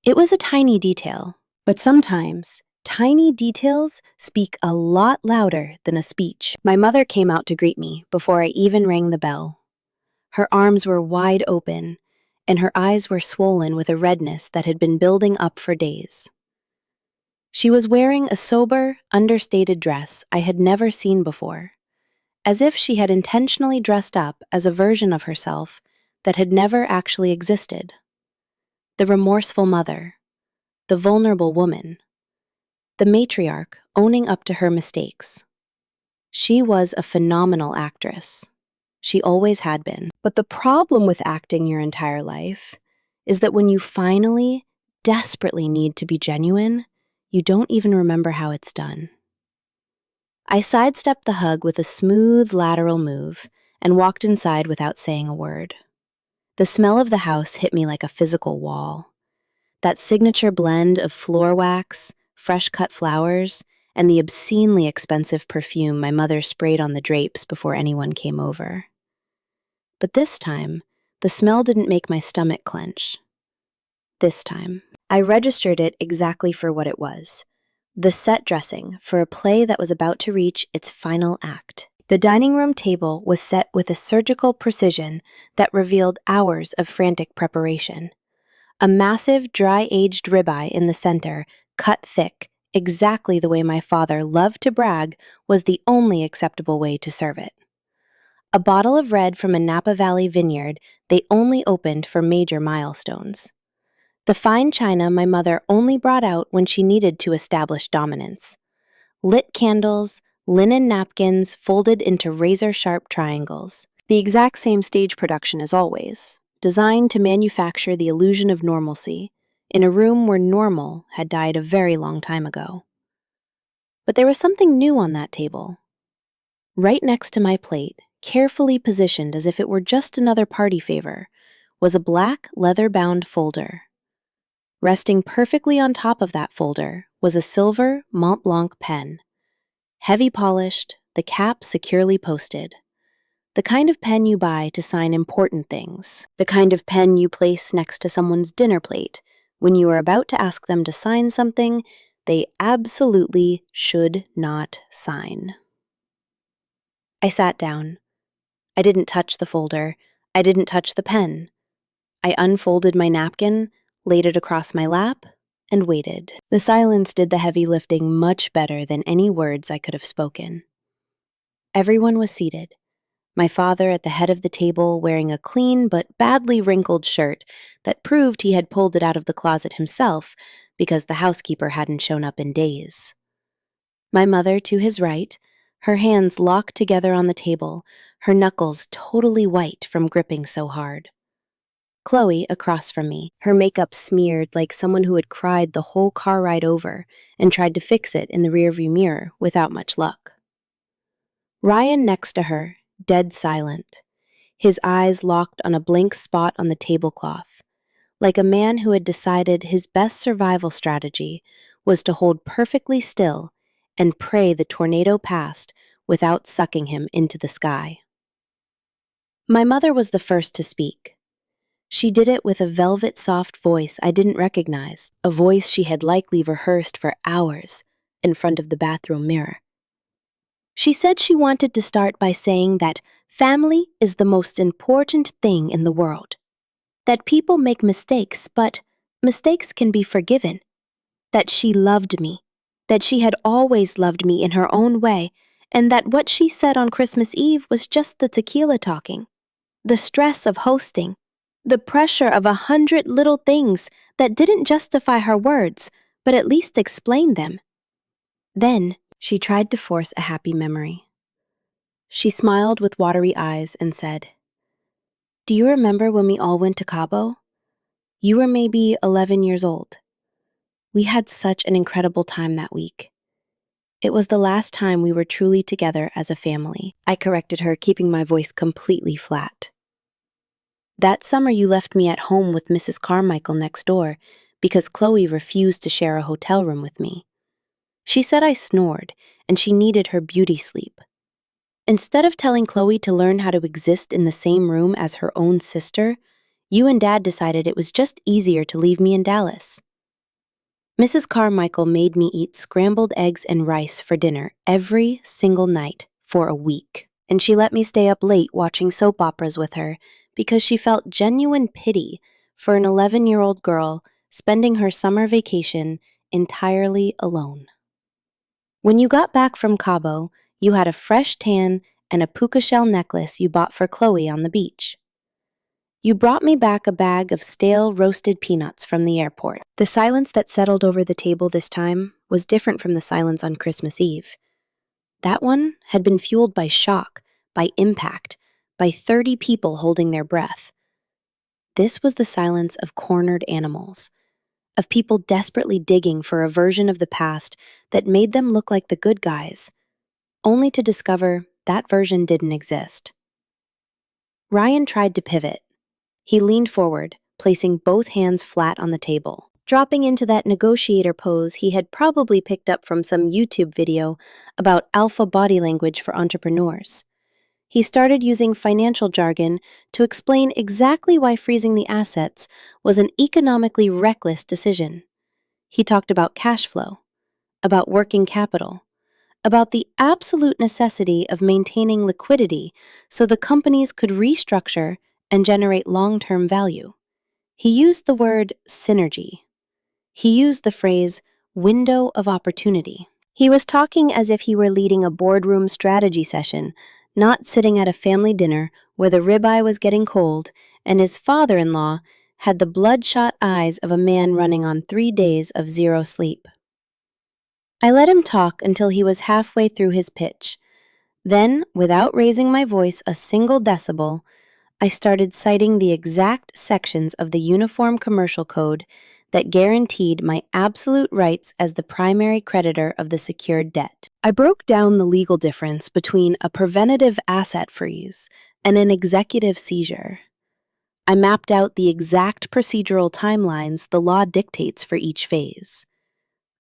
It was a tiny detail, but sometimes tiny details speak a lot louder than a speech. My mother came out to greet me before I even rang the bell. Her arms were wide open, and her eyes were swollen with a redness that had been building up for days. She was wearing a sober, understated dress I had never seen before, as if she had intentionally dressed up as a version of herself that had never actually existed. The remorseful mother, the vulnerable woman, the matriarch owning up to her mistakes. She was a phenomenal actress. She always had been. But the problem with acting your entire life is that when you finally, desperately need to be genuine, you don't even remember how it's done. I sidestepped the hug with a smooth lateral move and walked inside without saying a word. The smell of the house hit me like a physical wall. That signature blend of floor wax, fresh-cut flowers, and the obscenely expensive perfume my mother sprayed on the drapes before anyone came over. But this time, the smell didn't make my stomach clench. This time, I registered it exactly for what it was. The set dressing for a play that was about to reach its final act. The dining room table was set with a surgical precision that revealed hours of frantic preparation. A massive, dry-aged ribeye in the center, cut thick, exactly the way my father loved to brag, was the only acceptable way to serve it. A bottle of red from a Napa Valley vineyard they only opened for major milestones. The fine china my mother only brought out when she needed to establish dominance. Lit candles, linen napkins folded into razor-sharp triangles. The exact same stage production as always, designed to manufacture the illusion of normalcy in a room where normal had died a very long time ago. But there was something new on that table. Right next to my plate, carefully positioned as if it were just another party favor, was a black leather-bound folder. Resting perfectly on top of that folder was a silver Mont Blanc pen, heavy polished, the cap securely posted. The kind of pen you buy to sign important things, the kind of pen you place next to someone's dinner plate when you are about to ask them to sign something they absolutely should not sign. I sat down. I didn't touch the folder. I didn't touch the pen. I unfolded my napkin, laid it across my lap, and waited. The silence did the heavy lifting much better than any words I could have spoken. Everyone was seated. My father at the head of the table wearing a clean but badly wrinkled shirt that proved he had pulled it out of the closet himself because the housekeeper hadn't shown up in days. My mother to his right, her hands locked together on the table, her knuckles totally white from gripping so hard. Chloe across from me, her makeup smeared like someone who had cried the whole car ride over and tried to fix it in the rearview mirror without much luck. Ryan next to her, dead silent, his eyes locked on a blank spot on the tablecloth, like a man who had decided his best survival strategy was to hold perfectly still and pray the tornado passed without sucking him into the sky. My mother was the first to speak. She did it with a velvet-soft voice I didn't recognize, a voice she had likely rehearsed for hours in front of the bathroom mirror. She said she wanted to start by saying that family is the most important thing in the world, that people make mistakes, but mistakes can be forgiven, that she loved me, that she had always loved me in her own way, and that what she said on Christmas Eve was just the tequila talking, the stress of hosting, the pressure of 100 little things that didn't justify her words, but at least explained them. Then, she tried to force a happy memory. She smiled with watery eyes and said, "Do you remember when we all went to Cabo? You were maybe 11 years old. We had such an incredible time that week. It was the last time we were truly together as a family." I corrected her, keeping my voice completely flat. "That summer you left me at home with Mrs. Carmichael next door because Chloe refused to share a hotel room with me. She said I snored and she needed her beauty sleep. Instead of telling Chloe to learn how to exist in the same room as her own sister, you and Dad decided it was just easier to leave me in Dallas. Mrs. Carmichael made me eat scrambled eggs and rice for dinner every single night for a week, and she let me stay up late watching soap operas with her because she felt genuine pity for an 11-year-old girl spending her summer vacation entirely alone. When you got back from Cabo, you had a fresh tan and a puka shell necklace you bought for Chloe on the beach. You brought me back a bag of stale roasted peanuts from the airport." The silence that settled over the table this time was different from the silence on Christmas Eve. That one had been fueled by shock, by impact, by 30 people holding their breath. This was the silence of cornered animals, of people desperately digging for a version of the past that made them look like the good guys, only to discover that version didn't exist. Ryan tried to pivot. He leaned forward, placing both hands flat on the table, dropping into that negotiator pose he had probably picked up from some YouTube video about alpha body language for entrepreneurs. He started using financial jargon to explain exactly why freezing the assets was an economically reckless decision. He talked about cash flow, about working capital, about the absolute necessity of maintaining liquidity so the companies could restructure and generate long-term value. He used the word synergy. He used the phrase window of opportunity. He was talking as if he were leading a boardroom strategy session, not sitting at a family dinner where the ribeye was getting cold and his father-in-law had the bloodshot eyes of a man running on 3 days of zero sleep. I let him talk until he was halfway through his pitch. Then, without raising my voice a single decibel, I started citing the exact sections of the Uniform Commercial Code that guaranteed my absolute rights as the primary creditor of the secured debt. I broke down the legal difference between a preventative asset freeze and an executive seizure. I mapped out the exact procedural timelines the law dictates for each phase.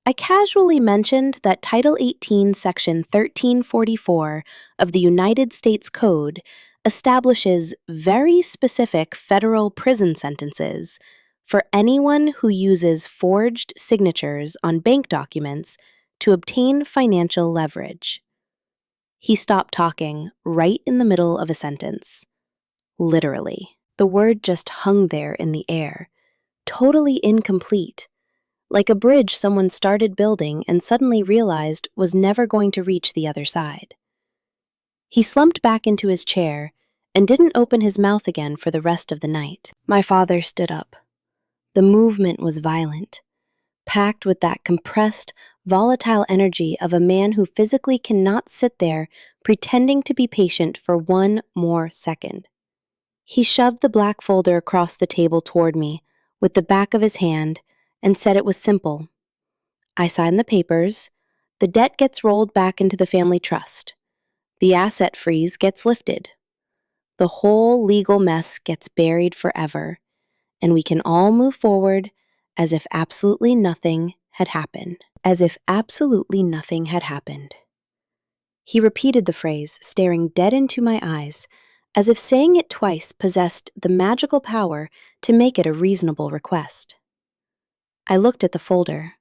I casually mentioned that Title 18, Section 1344 of the United States Code establishes very specific federal prison sentences for anyone who uses forged signatures on bank documents to obtain financial leverage. He stopped talking right in the middle of a sentence. Literally. The word just hung there in the air, totally incomplete, like a bridge someone started building and suddenly realized was never going to reach the other side. He slumped back into his chair and didn't open his mouth again for the rest of the night. My father stood up. The movement was violent, packed with that compressed, volatile energy of a man who physically cannot sit there pretending to be patient for one more second. He shoved the black folder across the table toward me with the back of his hand and said it was simple. I sign the papers, the debt gets rolled back into the family trust, the asset freeze gets lifted, the whole legal mess gets buried forever, and we can all move forward as if absolutely nothing had happened. As if absolutely nothing had happened. He repeated the phrase, staring dead into my eyes, as if saying it twice possessed the magical power to make it a reasonable request. I looked at the folder.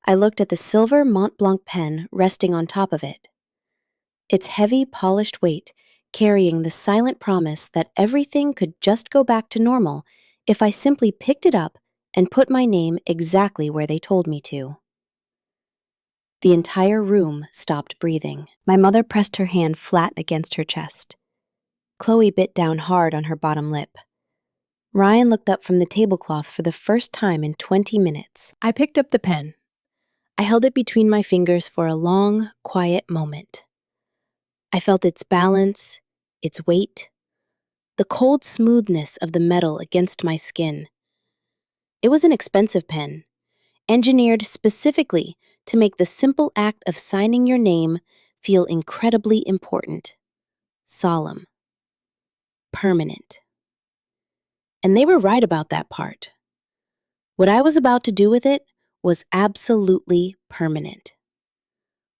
I looked at the silver Mont Blanc pen resting on top of it. Its heavy, polished weight carrying the silent promise that everything could just go back to normal if I simply picked it up and put my name exactly where they told me to. The entire room stopped breathing. My mother pressed her hand flat against her chest. Chloe bit down hard on her bottom lip. Ryan looked up from the tablecloth for the first time in 20 minutes. I picked up the pen. I held it between my fingers for a long, quiet moment. I felt its balance, its weight, the cold smoothness of the metal against my skin. It was an expensive pen, engineered specifically to make the simple act of signing your name feel incredibly important, solemn, permanent. And they were right about that part. What I was about to do with it was absolutely permanent.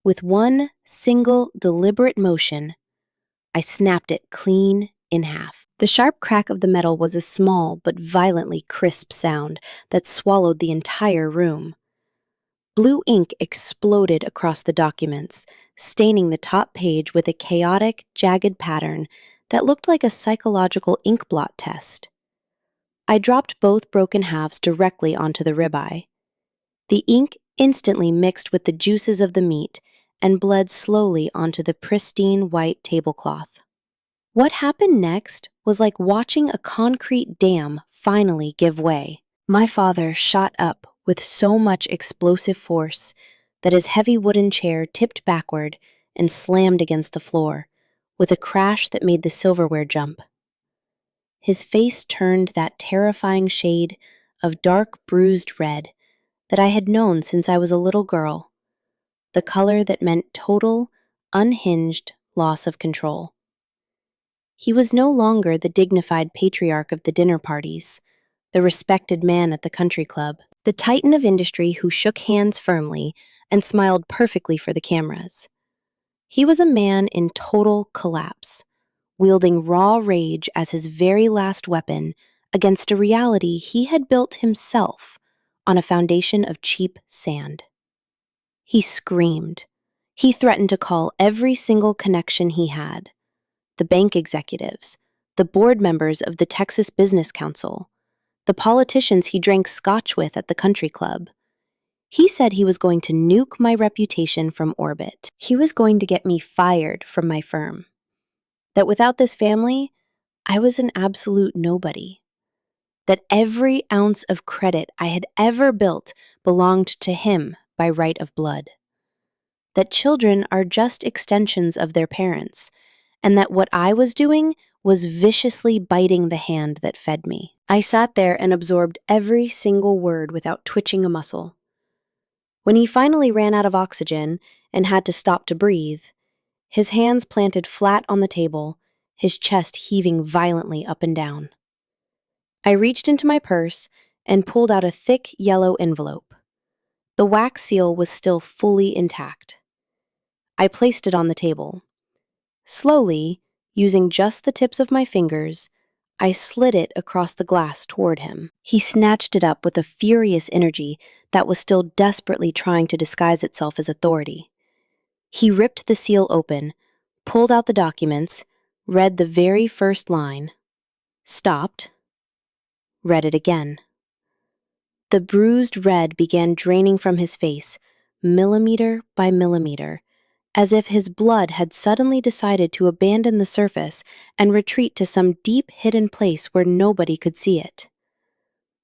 With one single deliberate motion, I snapped it clean in half. The sharp crack of the metal was a small but violently crisp sound that swallowed the entire room. Blue ink exploded across the documents, staining the top page with a chaotic, jagged pattern that looked like a psychological ink blot test. I dropped both broken halves directly onto the ribeye. The ink instantly mixed with the juices of the meat and bled slowly onto the pristine white tablecloth. What happened next was like watching a concrete dam finally give way. My father shot up with so much explosive force that his heavy wooden chair tipped backward and slammed against the floor, with a crash that made the silverware jump. His face turned that terrifying shade of dark bruised red that I had known since I was a little girl, the color that meant total, unhinged loss of control. He was no longer the dignified patriarch of the dinner parties, the respected man at the country club, the titan of industry who shook hands firmly and smiled perfectly for the cameras. He was a man in total collapse, wielding raw rage as his very last weapon against a reality he had built himself on a foundation of cheap sand. He screamed. He threatened to call every single connection he had, the bank executives, the board members of the Texas Business Council, the politicians he drank scotch with at the country club. He said he was going to nuke my reputation from orbit. He was going to get me fired from my firm. That without this family, I was an absolute nobody. That every ounce of credit I had ever built belonged to him by right of blood. That children are just extensions of their parents, and that what I was doing was viciously biting the hand that fed me. I sat there and absorbed every single word without twitching a muscle. When he finally ran out of oxygen and had to stop to breathe, his hands planted flat on the table, his chest heaving violently up and down. I reached into my purse and pulled out a thick yellow envelope. The wax seal was still fully intact. I placed it on the table. Slowly, using just the tips of my fingers, I slid it across the glass toward him. He snatched it up with a furious energy that was still desperately trying to disguise itself as authority. He ripped the seal open, pulled out the documents, read the very first line, stopped, read it again. The bruised red began draining from his face, millimeter by millimeter, as if his blood had suddenly decided to abandon the surface and retreat to some deep hidden place where nobody could see it.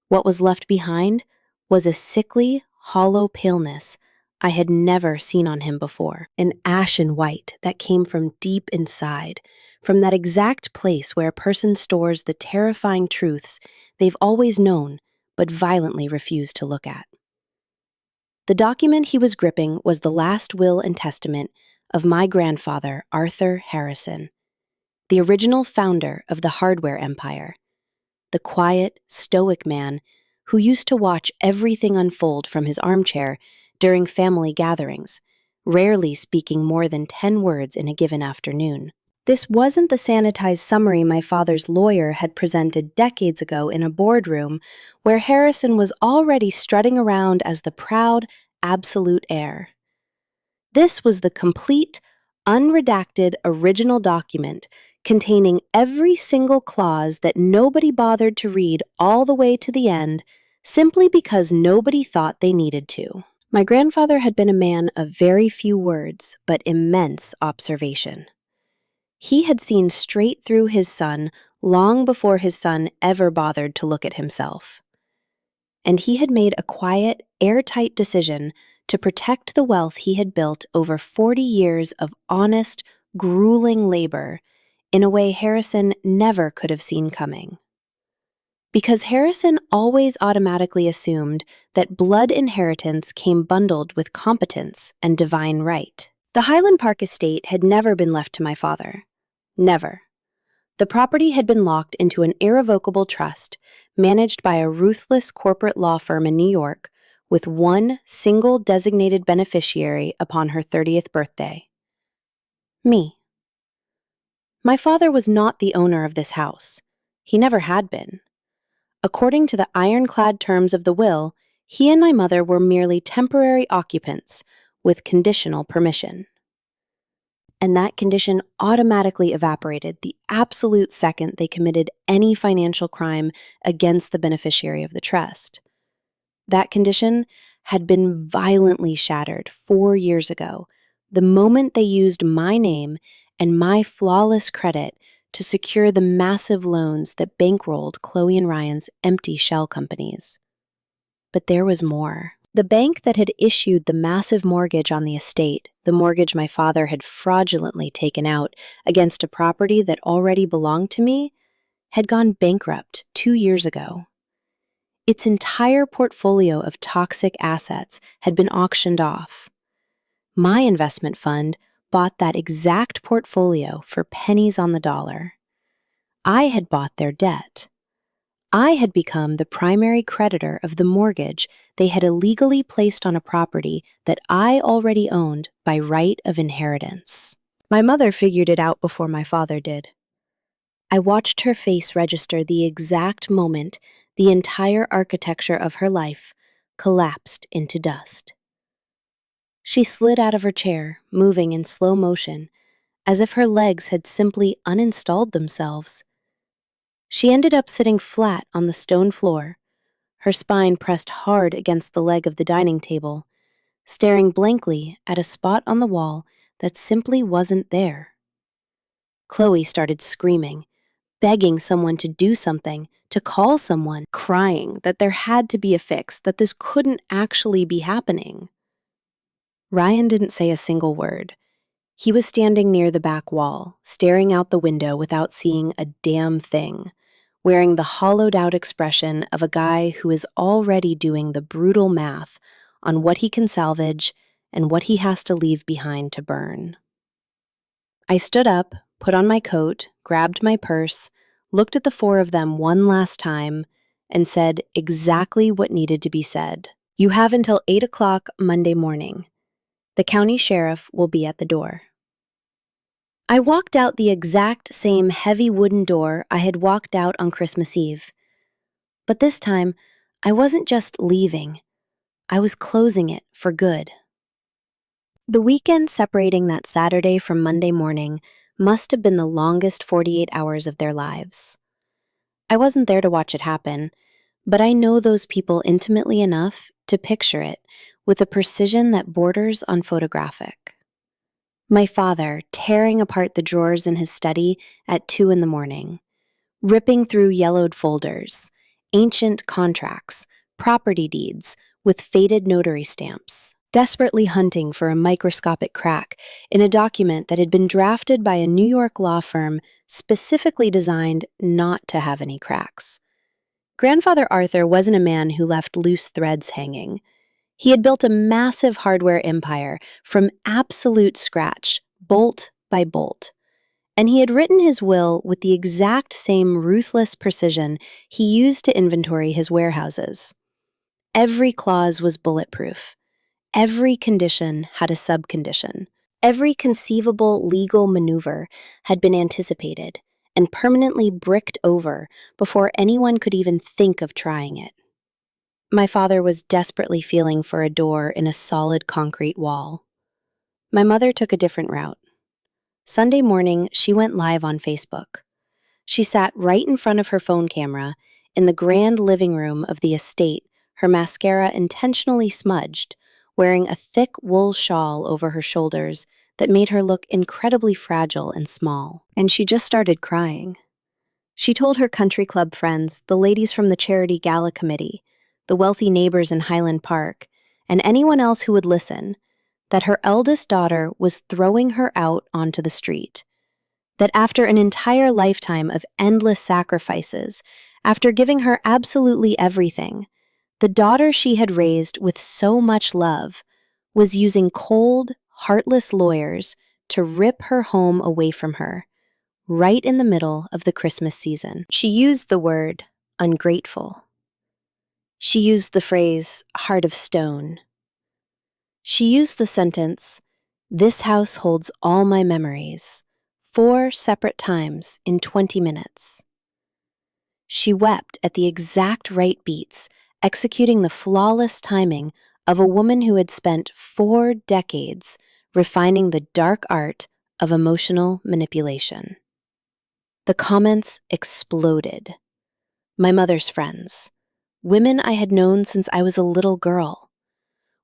What was left behind was a sickly, hollow paleness I had never seen on him before, an ashen white that came from deep inside, from that exact place where a person stores the terrifying truths they've always known but violently refused to look at. The document he was gripping was the last will and testament of my grandfather, Arthur Harrison, the original founder of the hardware empire, the quiet, stoic man who used to watch everything unfold from his armchair during family gatherings, rarely speaking more than 10 words in a given afternoon. This wasn't the sanitized summary my father's lawyer had presented decades ago in a boardroom where Harrison was already strutting around as the proud, absolute heir. This was the complete, unredacted original document containing every single clause that nobody bothered to read all the way to the end simply because nobody thought they needed to. My grandfather had been a man of very few words, but immense observation. He had seen straight through his son long before his son ever bothered to look at himself. And he had made a quiet, airtight decision to protect the wealth he had built over 40 years of honest, grueling labor in a way Harrison never could have seen coming. Because Harrison always automatically assumed that blood inheritance came bundled with competence and divine right. The Highland Park estate had never been left to my father. Never. The property had been locked into an irrevocable trust managed by a ruthless corporate law firm in New York with one single designated beneficiary upon her 30th birthday. Me. My father was not the owner of this house. He never had been. According to the ironclad terms of the will, he and my mother were merely temporary occupants with conditional permission. And that condition automatically evaporated the absolute second they committed any financial crime against the beneficiary of the trust. That condition had been violently shattered 4 years ago, the moment they used my name and my flawless credit to secure the massive loans that bankrolled Chloe and Ryan's empty shell companies. But there was more. The bank that had issued the massive mortgage on the estate, the mortgage my father had fraudulently taken out against a property that already belonged to me, had gone bankrupt 2 years ago. Its entire portfolio of toxic assets had been auctioned off. My investment fund bought that exact portfolio for pennies on the dollar. I had bought their debt. I had become the primary creditor of the mortgage they had illegally placed on a property that I already owned by right of inheritance. My mother figured it out before my father did. I watched her face register the exact moment the entire architecture of her life collapsed into dust. She slid out of her chair, moving in slow motion, as if her legs had simply uninstalled themselves. She ended up sitting flat on the stone floor, her spine pressed hard against the leg of the dining table, staring blankly at a spot on the wall that simply wasn't there. Chloe started screaming, begging someone to do something, to call someone, crying that there had to be a fix, that this couldn't actually be happening. Ryan didn't say a single word. He was standing near the back wall, staring out the window without seeing a damn thing, wearing the hollowed-out expression of a guy who is already doing the brutal math on what he can salvage and what he has to leave behind to burn. I stood up, put on my coat, grabbed my purse, looked at the four of them one last time, and said exactly what needed to be said. You have until 8 o'clock Monday morning. The county sheriff will be at the door. I walked out the exact same heavy wooden door I had walked out on Christmas Eve. But this time, I wasn't just leaving. I was closing it for good. The weekend separating that Saturday from Monday morning must have been the longest 48 hours of their lives. I wasn't there to watch it happen, but I know those people intimately enough to picture it with a precision that borders on photographic. My father tearing apart the drawers in his study at 2 in the morning, ripping through yellowed folders, ancient contracts, property deeds with faded notary stamps, desperately hunting for a microscopic crack in a document that had been drafted by a New York law firm specifically designed not to have any cracks. Grandfather Arthur wasn't a man who left loose threads hanging. He had built a massive hardware empire from absolute scratch, bolt by bolt. And he had written his will with the exact same ruthless precision he used to inventory his warehouses. Every clause was bulletproof. Every condition had a subcondition. Every conceivable legal maneuver had been anticipated and permanently bricked over before anyone could even think of trying it. My father was desperately feeling for a door in a solid concrete wall. My mother took a different route. Sunday morning, she went live on Facebook. She sat right in front of her phone camera in the grand living room of the estate, her mascara intentionally smudged, wearing a thick wool shawl over her shoulders that made her look incredibly fragile and small. And she just started crying. She told her country club friends, the ladies from the charity gala committee, the wealthy neighbors in Highland Park, and anyone else who would listen, that her eldest daughter was throwing her out onto the street. That after an entire lifetime of endless sacrifices, after giving her absolutely everything, the daughter she had raised with so much love was using cold, heartless lawyers to rip her home away from her, right in the middle of the Christmas season. She used the word ungrateful. She used the phrase heart of stone. She used the sentence, "This house holds all my memories," 4 separate times in 20 minutes. She wept at the exact right beats, executing the flawless timing of a woman who had spent 4 decades refining the dark art of emotional manipulation. The comments exploded. My mother's friends, women I had known since I was a little girl,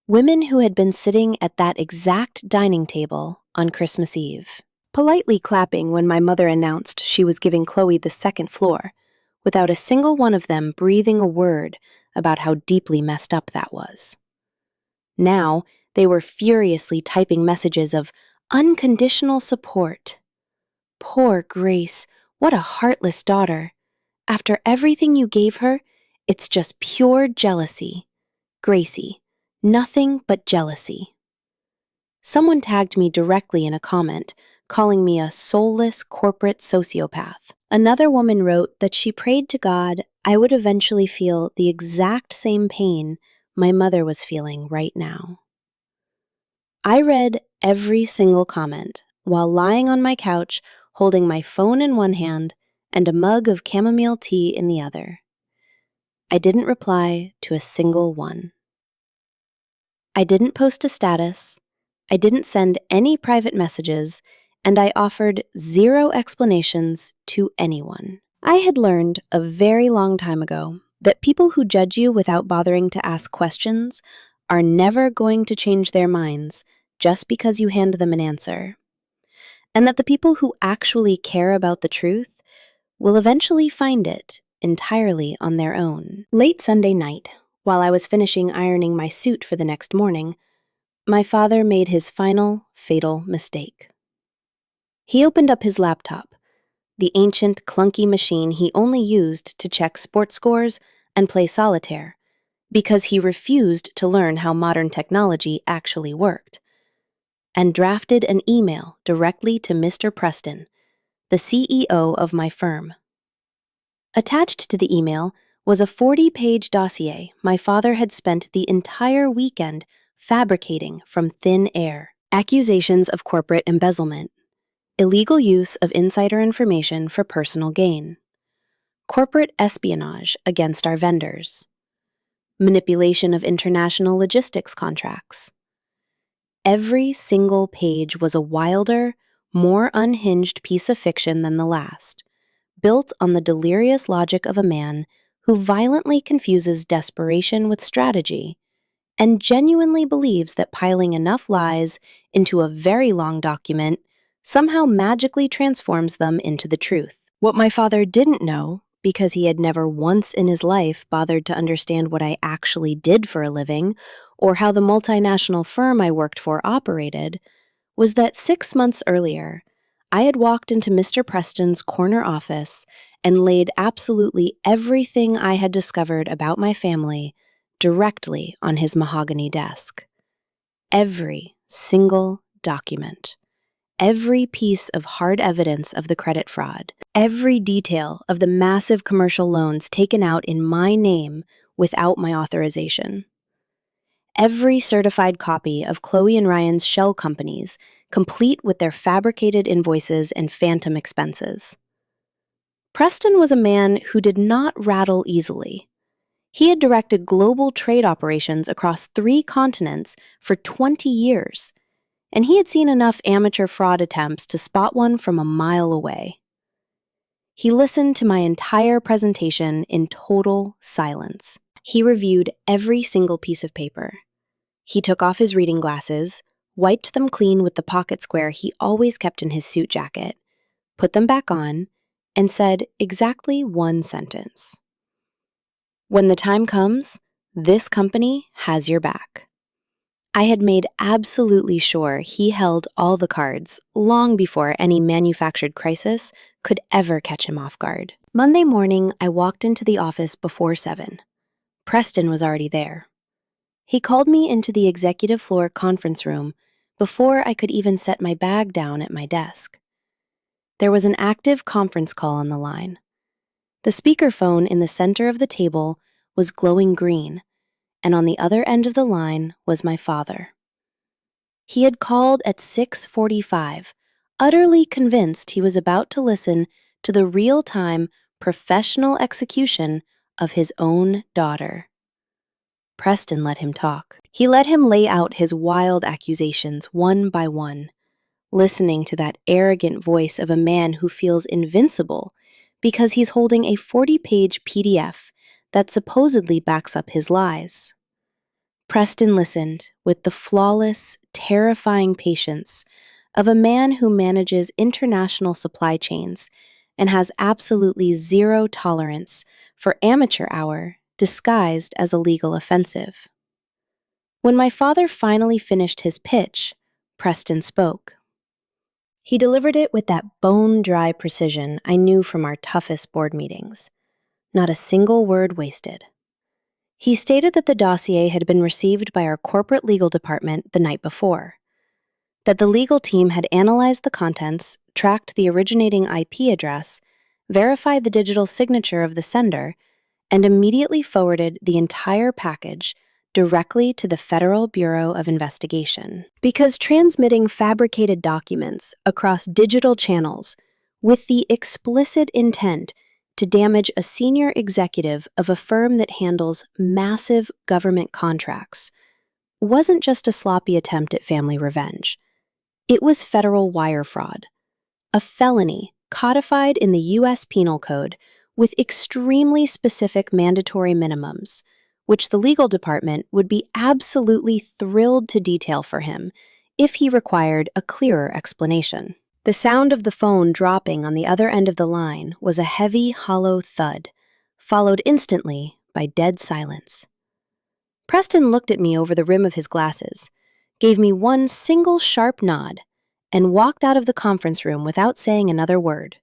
women who had been sitting at that exact dining table on Christmas Eve, politely clapping when my mother announced she was giving Chloe the second floor, without a single one of them breathing a word about how deeply messed up that was. Now, they were furiously typing messages of unconditional support. Poor Grace, what a heartless daughter. After everything you gave her, it's just pure jealousy. Gracie, nothing but jealousy. Someone tagged me directly in a comment, calling me a soulless corporate sociopath. Another woman wrote that she prayed to God I would eventually feel the exact same pain my mother was feeling right now. I read every single comment while lying on my couch, holding my phone in one hand and a mug of chamomile tea in the other. I didn't reply to a single one. I didn't post a status, I didn't send any private messages, and I offered 0 explanations to anyone. I had learned a very long time ago that people who judge you without bothering to ask questions are never going to change their minds just because you hand them an answer. And that the people who actually care about the truth will eventually find it entirely on their own. Late Sunday night, while I was finishing ironing my suit for the next morning, my father made his final, fatal mistake. He opened up his laptop, the ancient, clunky machine he only used to check sports scores and play solitaire, because he refused to learn how modern technology actually worked, and drafted an email directly to Mr. Preston, the CEO of my firm. Attached to the email was a 40-page dossier my father had spent the entire weekend fabricating from thin air. Accusations of corporate embezzlement, illegal use of insider information for personal gain, corporate espionage against our vendors, manipulation of international logistics contracts. Every single page was a wilder, more unhinged piece of fiction than the last, built on the delirious logic of a man who violently confuses desperation with strategy and genuinely believes that piling enough lies into a very long document somehow magically transforms them into the truth. What my father didn't know, because he had never once in his life bothered to understand what I actually did for a living or how the multinational firm I worked for operated, was that 6 months earlier, I had walked into Mr. Preston's corner office and laid absolutely everything I had discovered about my family directly on his mahogany desk. Every single document, every piece of hard evidence of the credit fraud, every detail of the massive commercial loans taken out in my name without my authorization. Every certified copy of Chloe and Ryan's shell companies, complete with their fabricated invoices and phantom expenses. Preston was a man who did not rattle easily. He had directed global trade operations across 3 continents for 20 years, and he had seen enough amateur fraud attempts to spot one from a mile away. He listened to my entire presentation in total silence. He reviewed every single piece of paper. He took off his reading glasses, wiped them clean with the pocket square he always kept in his suit jacket, put them back on, and said exactly one sentence. "When the time comes, this company has your back." I had made absolutely sure he held all the cards long before any manufactured crisis could ever catch him off guard. Monday morning, I walked into the office before 7. Preston was already there. He called me into the executive floor conference room before I could even set my bag down at my desk. There was an active conference call on the line. The speakerphone in the center of the table was glowing green, and on the other end of the line was my father. He had called at 6:45, utterly convinced he was about to listen to the real-time, professional execution of his own daughter. Preston let him talk. He let him lay out his wild accusations one by one, listening to that arrogant voice of a man who feels invincible because he's holding a 40-page PDF that supposedly backs up his lies. Preston listened with the flawless, terrifying patience of a man who manages international supply chains and has absolutely zero tolerance for amateur hour disguised as a legal offensive. When my father finally finished his pitch, Preston spoke. He delivered it with that bone-dry precision I knew from our toughest board meetings. Not a single word wasted. He stated that the dossier had been received by our corporate legal department the night before, that the legal team had analyzed the contents, tracked the originating IP address, verified the digital signature of the sender, and immediately forwarded the entire package directly to the Federal Bureau of Investigation. Because transmitting fabricated documents across digital channels with the explicit intent to damage a senior executive of a firm that handles massive government contracts wasn't just a sloppy attempt at family revenge. It was federal wire fraud, a felony codified in the U.S. Penal Code with extremely specific mandatory minimums, which the legal department would be absolutely thrilled to detail for him if he required a clearer explanation. The sound of the phone dropping on the other end of the line was a heavy, hollow thud, followed instantly by dead silence. Preston looked at me over the rim of his glasses, gave me one single sharp nod, and walked out of the conference room without saying another word.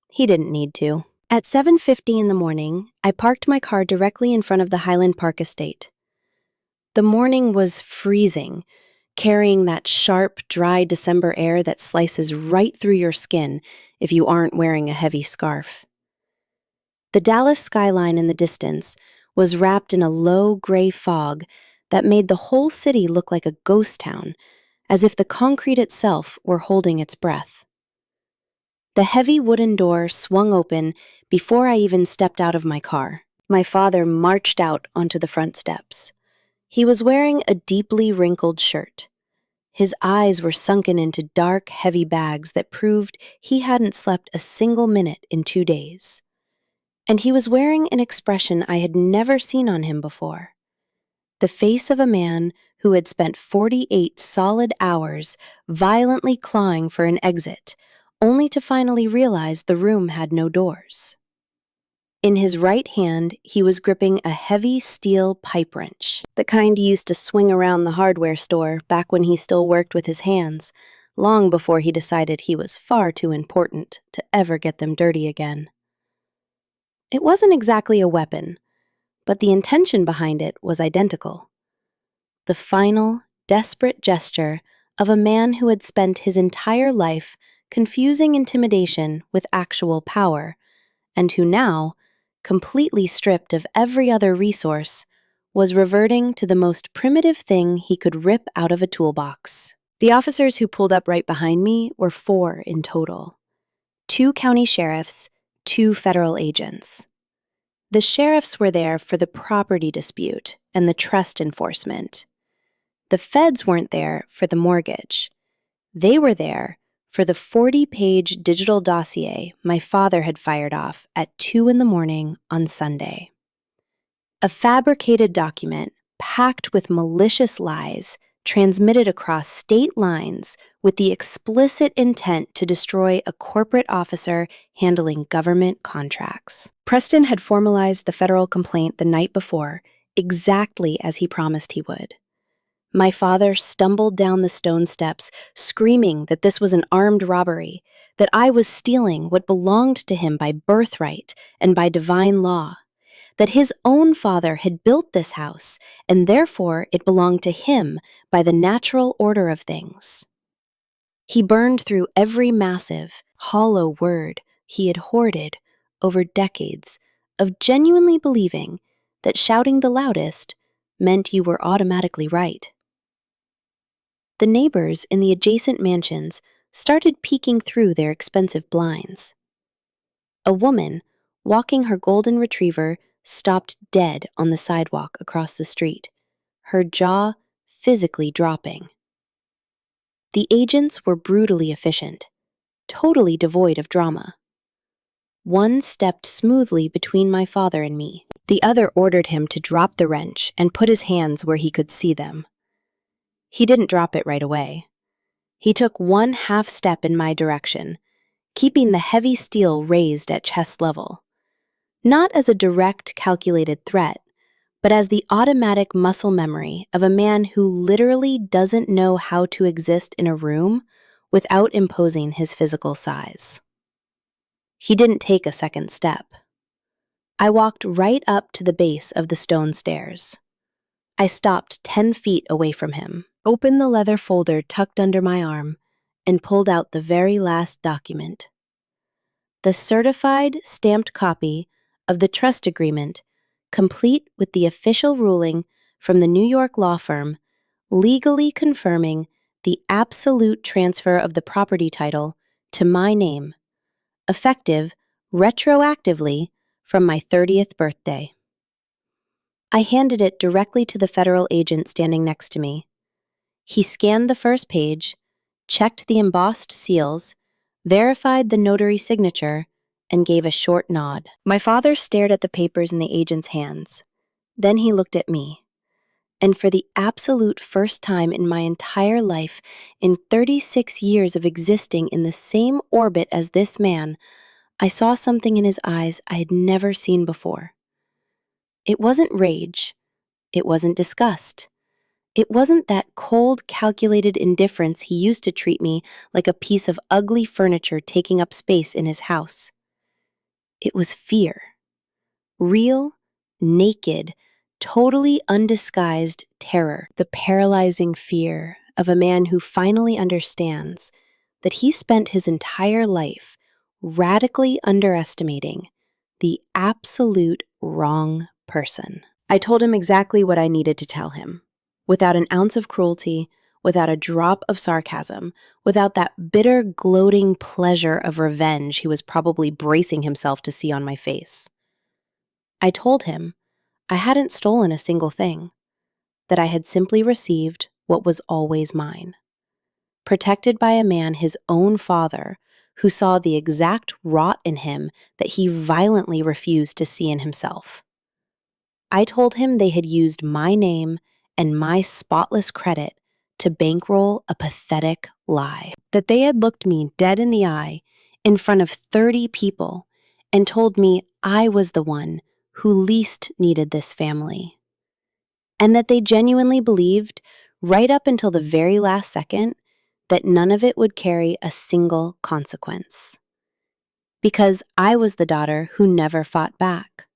He didn't need to. At 7:50 in the morning, I parked my car directly in front of the Highland Park estate. The morning was freezing, carrying that sharp, dry December air that slices right through your skin if you aren't wearing a heavy scarf. The Dallas skyline in the distance was wrapped in a low, gray fog that made the whole city look like a ghost town, as if the concrete itself were holding its breath. The heavy wooden door swung open before I even stepped out of my car. My father marched out onto the front steps. He was wearing a deeply wrinkled shirt. His eyes were sunken into dark, heavy bags that proved he hadn't slept a single minute in 2 days. And he was wearing an expression I had never seen on him before. the face of a man who had spent 48 solid hours violently clawing for an exit, only to finally realize the room had no doors. In his right hand, he was gripping a heavy steel pipe wrench, the kind he used to swing around the hardware store back when he still worked with his hands, long before he decided he was far too important to ever get them dirty again. It wasn't exactly a weapon, but the intention behind it was identical. The final, desperate gesture of a man who had spent his entire life confusing intimidation with actual power, and who now, completely stripped of every other resource, was reverting to the most primitive thing he could rip out of a toolbox. The officers who pulled up right behind me were 4 in total. 2 county sheriffs, 2 federal agents. The sheriffs were there for the property dispute and the trust enforcement. The feds weren't there for the mortgage. They were there for the 40-page digital dossier my father had fired off at 2 in the morning on Sunday. A fabricated document packed with malicious lies transmitted across state lines with the explicit intent to destroy a corporate officer handling government contracts. Preston had formalized the federal complaint the night before, exactly as he promised he would. My father stumbled down the stone steps, screaming that this was an armed robbery, that I was stealing what belonged to him by birthright and by divine law, that his own father had built this house, and therefore it belonged to him by the natural order of things. He burned through every massive, hollow word he had hoarded over decades of genuinely believing that shouting the loudest meant you were automatically right. The neighbors in the adjacent mansions started peeking through their expensive blinds. A woman, walking her golden retriever, stopped dead on the sidewalk across the street, her jaw physically dropping. The agents were brutally efficient, totally devoid of drama. One stepped smoothly between my father and me. The other ordered him to drop the wrench and put his hands where he could see them. He didn't drop it right away. He took 1 half step in my direction, keeping the heavy steel raised at chest level. Not as a direct, calculated threat, but as the automatic muscle memory of a man who literally doesn't know how to exist in a room without imposing his physical size. He didn't take a second step. I walked right up to the base of the stone stairs. I stopped 10 feet away from him, opened the leather folder tucked under my arm, and pulled out the very last document. The certified, stamped copy of the trust agreement, complete with the official ruling from the New York law firm, legally confirming the absolute transfer of the property title to my name, effective retroactively from my 30th birthday. I handed it directly to the federal agent standing next to me. He scanned the first page, checked the embossed seals, verified the notary signature, and gave a short nod. My father stared at the papers in the agent's hands. Then he looked at me. And for the absolute first time in my entire life, in 36 years of existing in the same orbit as this man, I saw something in his eyes I had never seen before. It wasn't rage. It wasn't disgust. It wasn't that cold, calculated indifference he used to treat me like a piece of ugly furniture taking up space in his house. It was fear. Real, naked, totally undisguised terror. The paralyzing fear of a man who finally understands that he spent his entire life radically underestimating the absolute wrong person. I told him exactly what I needed to tell him, without an ounce of cruelty, without a drop of sarcasm, without that bitter, gloating pleasure of revenge he was probably bracing himself to see on my face. I told him I hadn't stolen a single thing, that I had simply received what was always mine, protected by a man his own father who saw the exact rot in him that he violently refused to see in himself. I told him they had used my name and my spotless credit to bankroll a pathetic lie. That they had looked me dead in the eye in front of 30 people and told me I was the one who least needed this family. And that they genuinely believed, right up until the very last second, that none of it would carry a single consequence. Because I was the daughter who never fought back,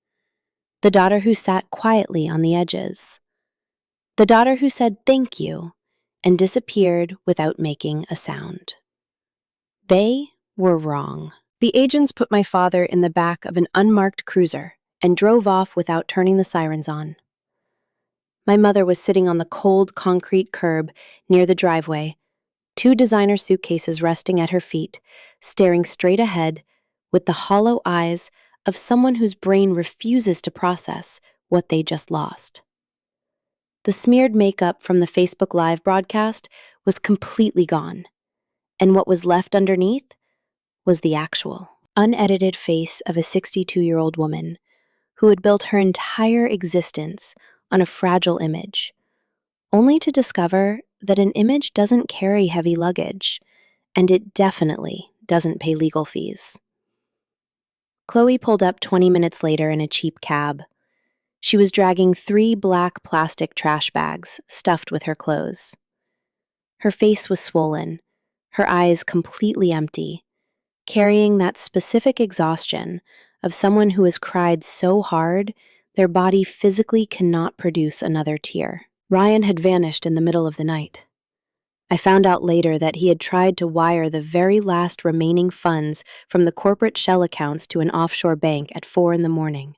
the daughter who sat quietly on the edges, the daughter who said thank you and disappeared without making a sound. They were wrong. The agents put my father in the back of an unmarked cruiser and drove off without turning the sirens on. My mother was sitting on the cold concrete curb near the driveway, 2 designer suitcases resting at her feet, staring straight ahead with the hollow eyes of someone whose brain refuses to process what they just lost. The smeared makeup from the Facebook Live broadcast was completely gone, and what was left underneath was the actual, unedited face of a 62-year-old woman who had built her entire existence on a fragile image, only to discover that an image doesn't carry heavy luggage, and it definitely doesn't pay legal fees. Chloe pulled up 20 minutes later in a cheap cab. She was dragging 3 black plastic trash bags stuffed with her clothes. Her face was swollen, her eyes completely empty, carrying that specific exhaustion of someone who has cried so hard their body physically cannot produce another tear. Ryan had vanished in the middle of the night. I found out later that he had tried to wire the very last remaining funds from the corporate shell accounts to an offshore bank at 4 a.m.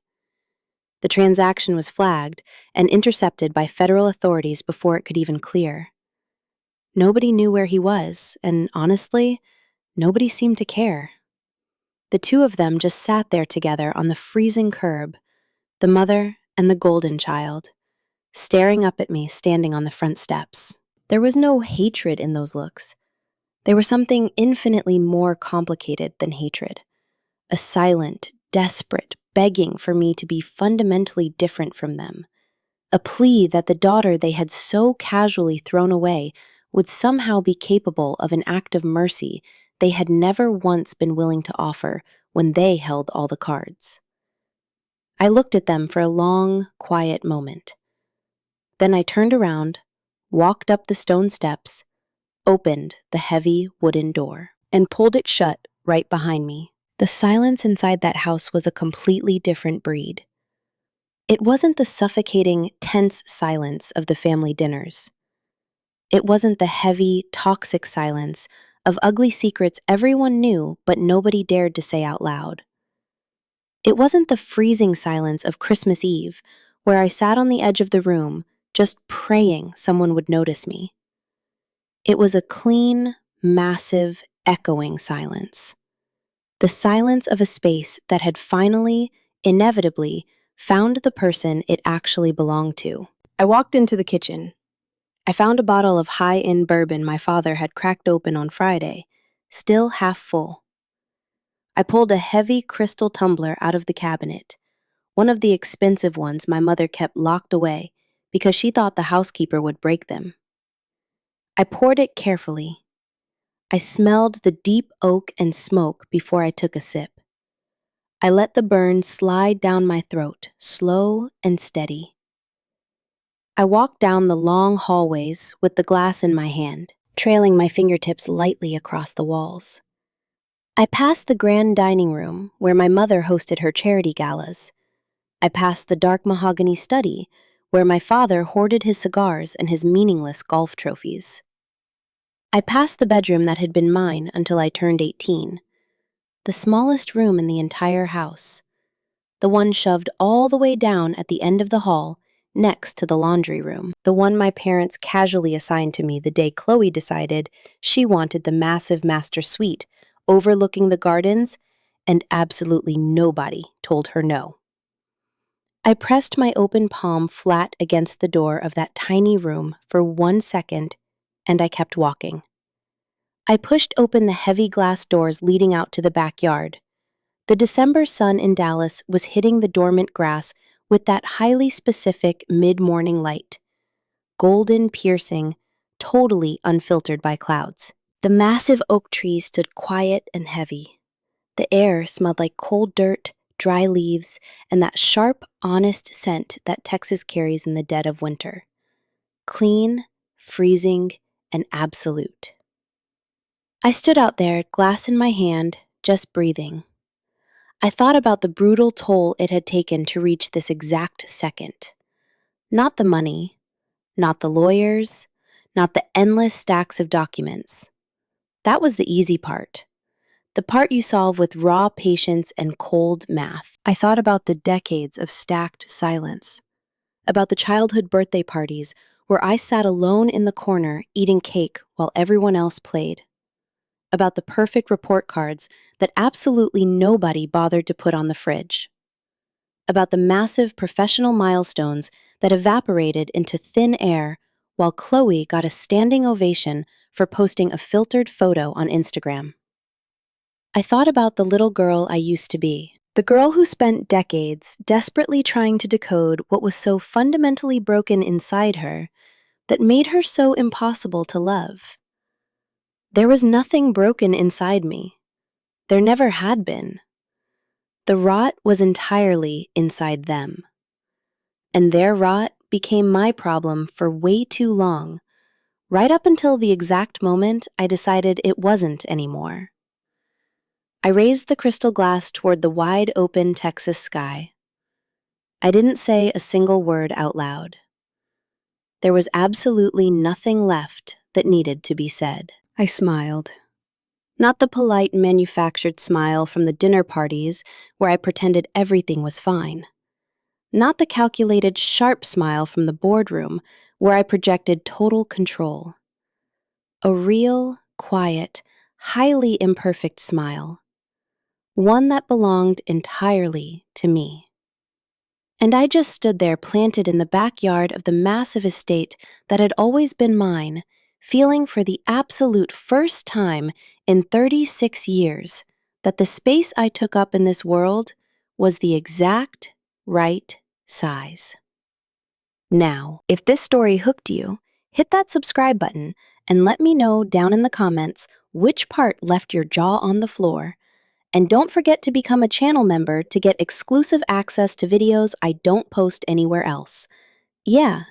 The transaction was flagged and intercepted by federal authorities before it could even clear. Nobody knew where he was, and honestly, nobody seemed to care. The 2 of them just sat there together on the freezing curb, the mother and the golden child, staring up at me standing on the front steps. There was no hatred in those looks. There was something infinitely more complicated than hatred. A silent, desperate begging for me to be fundamentally different from them. A plea that the daughter they had so casually thrown away would somehow be capable of an act of mercy they had never once been willing to offer when they held all the cards. I looked at them for a long, quiet moment. Then I turned around, walked up the stone steps, opened the heavy wooden door, and pulled it shut right behind me. The silence inside that house was a completely different breed. It wasn't the suffocating, tense silence of the family dinners. It wasn't the heavy, toxic silence of ugly secrets everyone knew but nobody dared to say out loud. It wasn't the freezing silence of Christmas Eve, where I sat on the edge of the room, just praying someone would notice me. It was a clean, massive, echoing silence. The silence of a space that had finally, inevitably, found the person it actually belonged to. I walked into the kitchen. I found a bottle of high-end bourbon my father had cracked open on Friday, still half full. I pulled a heavy crystal tumbler out of the cabinet, one of the expensive ones my mother kept locked away because she thought the housekeeper would break them. I poured it carefully. I smelled the deep oak and smoke before I took a sip. I let the burn slide down my throat, slow and steady. I walked down the long hallways with the glass in my hand, trailing my fingertips lightly across the walls. I passed the grand dining room where my mother hosted her charity galas. I passed the dark mahogany study where my father hoarded his cigars and his meaningless golf trophies. I passed the bedroom that had been mine until I turned 18, the smallest room in the entire house, the one shoved all the way down at the end of the hall next to the laundry room, the one my parents casually assigned to me the day Chloe decided she wanted the massive master suite overlooking the gardens, and absolutely nobody told her no. I pressed my open palm flat against the door of that tiny room for 1 second, and I kept walking. I pushed open the heavy glass doors leading out to the backyard. The December sun in Dallas was hitting the dormant grass with that highly specific mid-morning light. golden, piercing, totally unfiltered by clouds. The massive oak trees stood quiet and heavy. The air smelled like cold dirt, dry leaves, and that sharp, honest scent that Texas carries in the dead of winter. Clean, freezing, and absolute. I stood out there, glass in my hand, just breathing. I thought about the brutal toll it had taken to reach this exact second. Not the money, not the lawyers, not the endless stacks of documents. That was the easy part. The part you solve with raw patience and cold math. I thought about the decades of stacked silence, about the childhood birthday parties where I sat alone in the corner eating cake while everyone else played, about the perfect report cards that absolutely nobody bothered to put on the fridge, about the massive professional milestones that evaporated into thin air while Chloe got a standing ovation for posting a filtered photo on Instagram. I thought about the little girl I used to be, the girl who spent decades desperately trying to decode what was so fundamentally broken inside her that made her so impossible to love. There was nothing broken inside me. There never had been. The rot was entirely inside them. And their rot became my problem for way too long, right up until the exact moment I decided it wasn't anymore. I raised the crystal glass toward the wide-open Texas sky. I didn't say a single word out loud. There was absolutely nothing left that needed to be said. I smiled. Not the polite manufactured smile from the dinner parties where I pretended everything was fine. Not the calculated, sharp smile from the boardroom where I projected total control. A real, quiet, highly imperfect smile. One that belonged entirely to me. And I just stood there planted in the backyard of the massive estate that had always been mine, feeling for the absolute first time in 36 years that the space I took up in this world was the exact right size. Now, if this story hooked you, hit that subscribe button and let me know down in the comments which part left your jaw on the floor. And don't forget to become a channel member to get exclusive access to videos I don't post anywhere else. Yeah,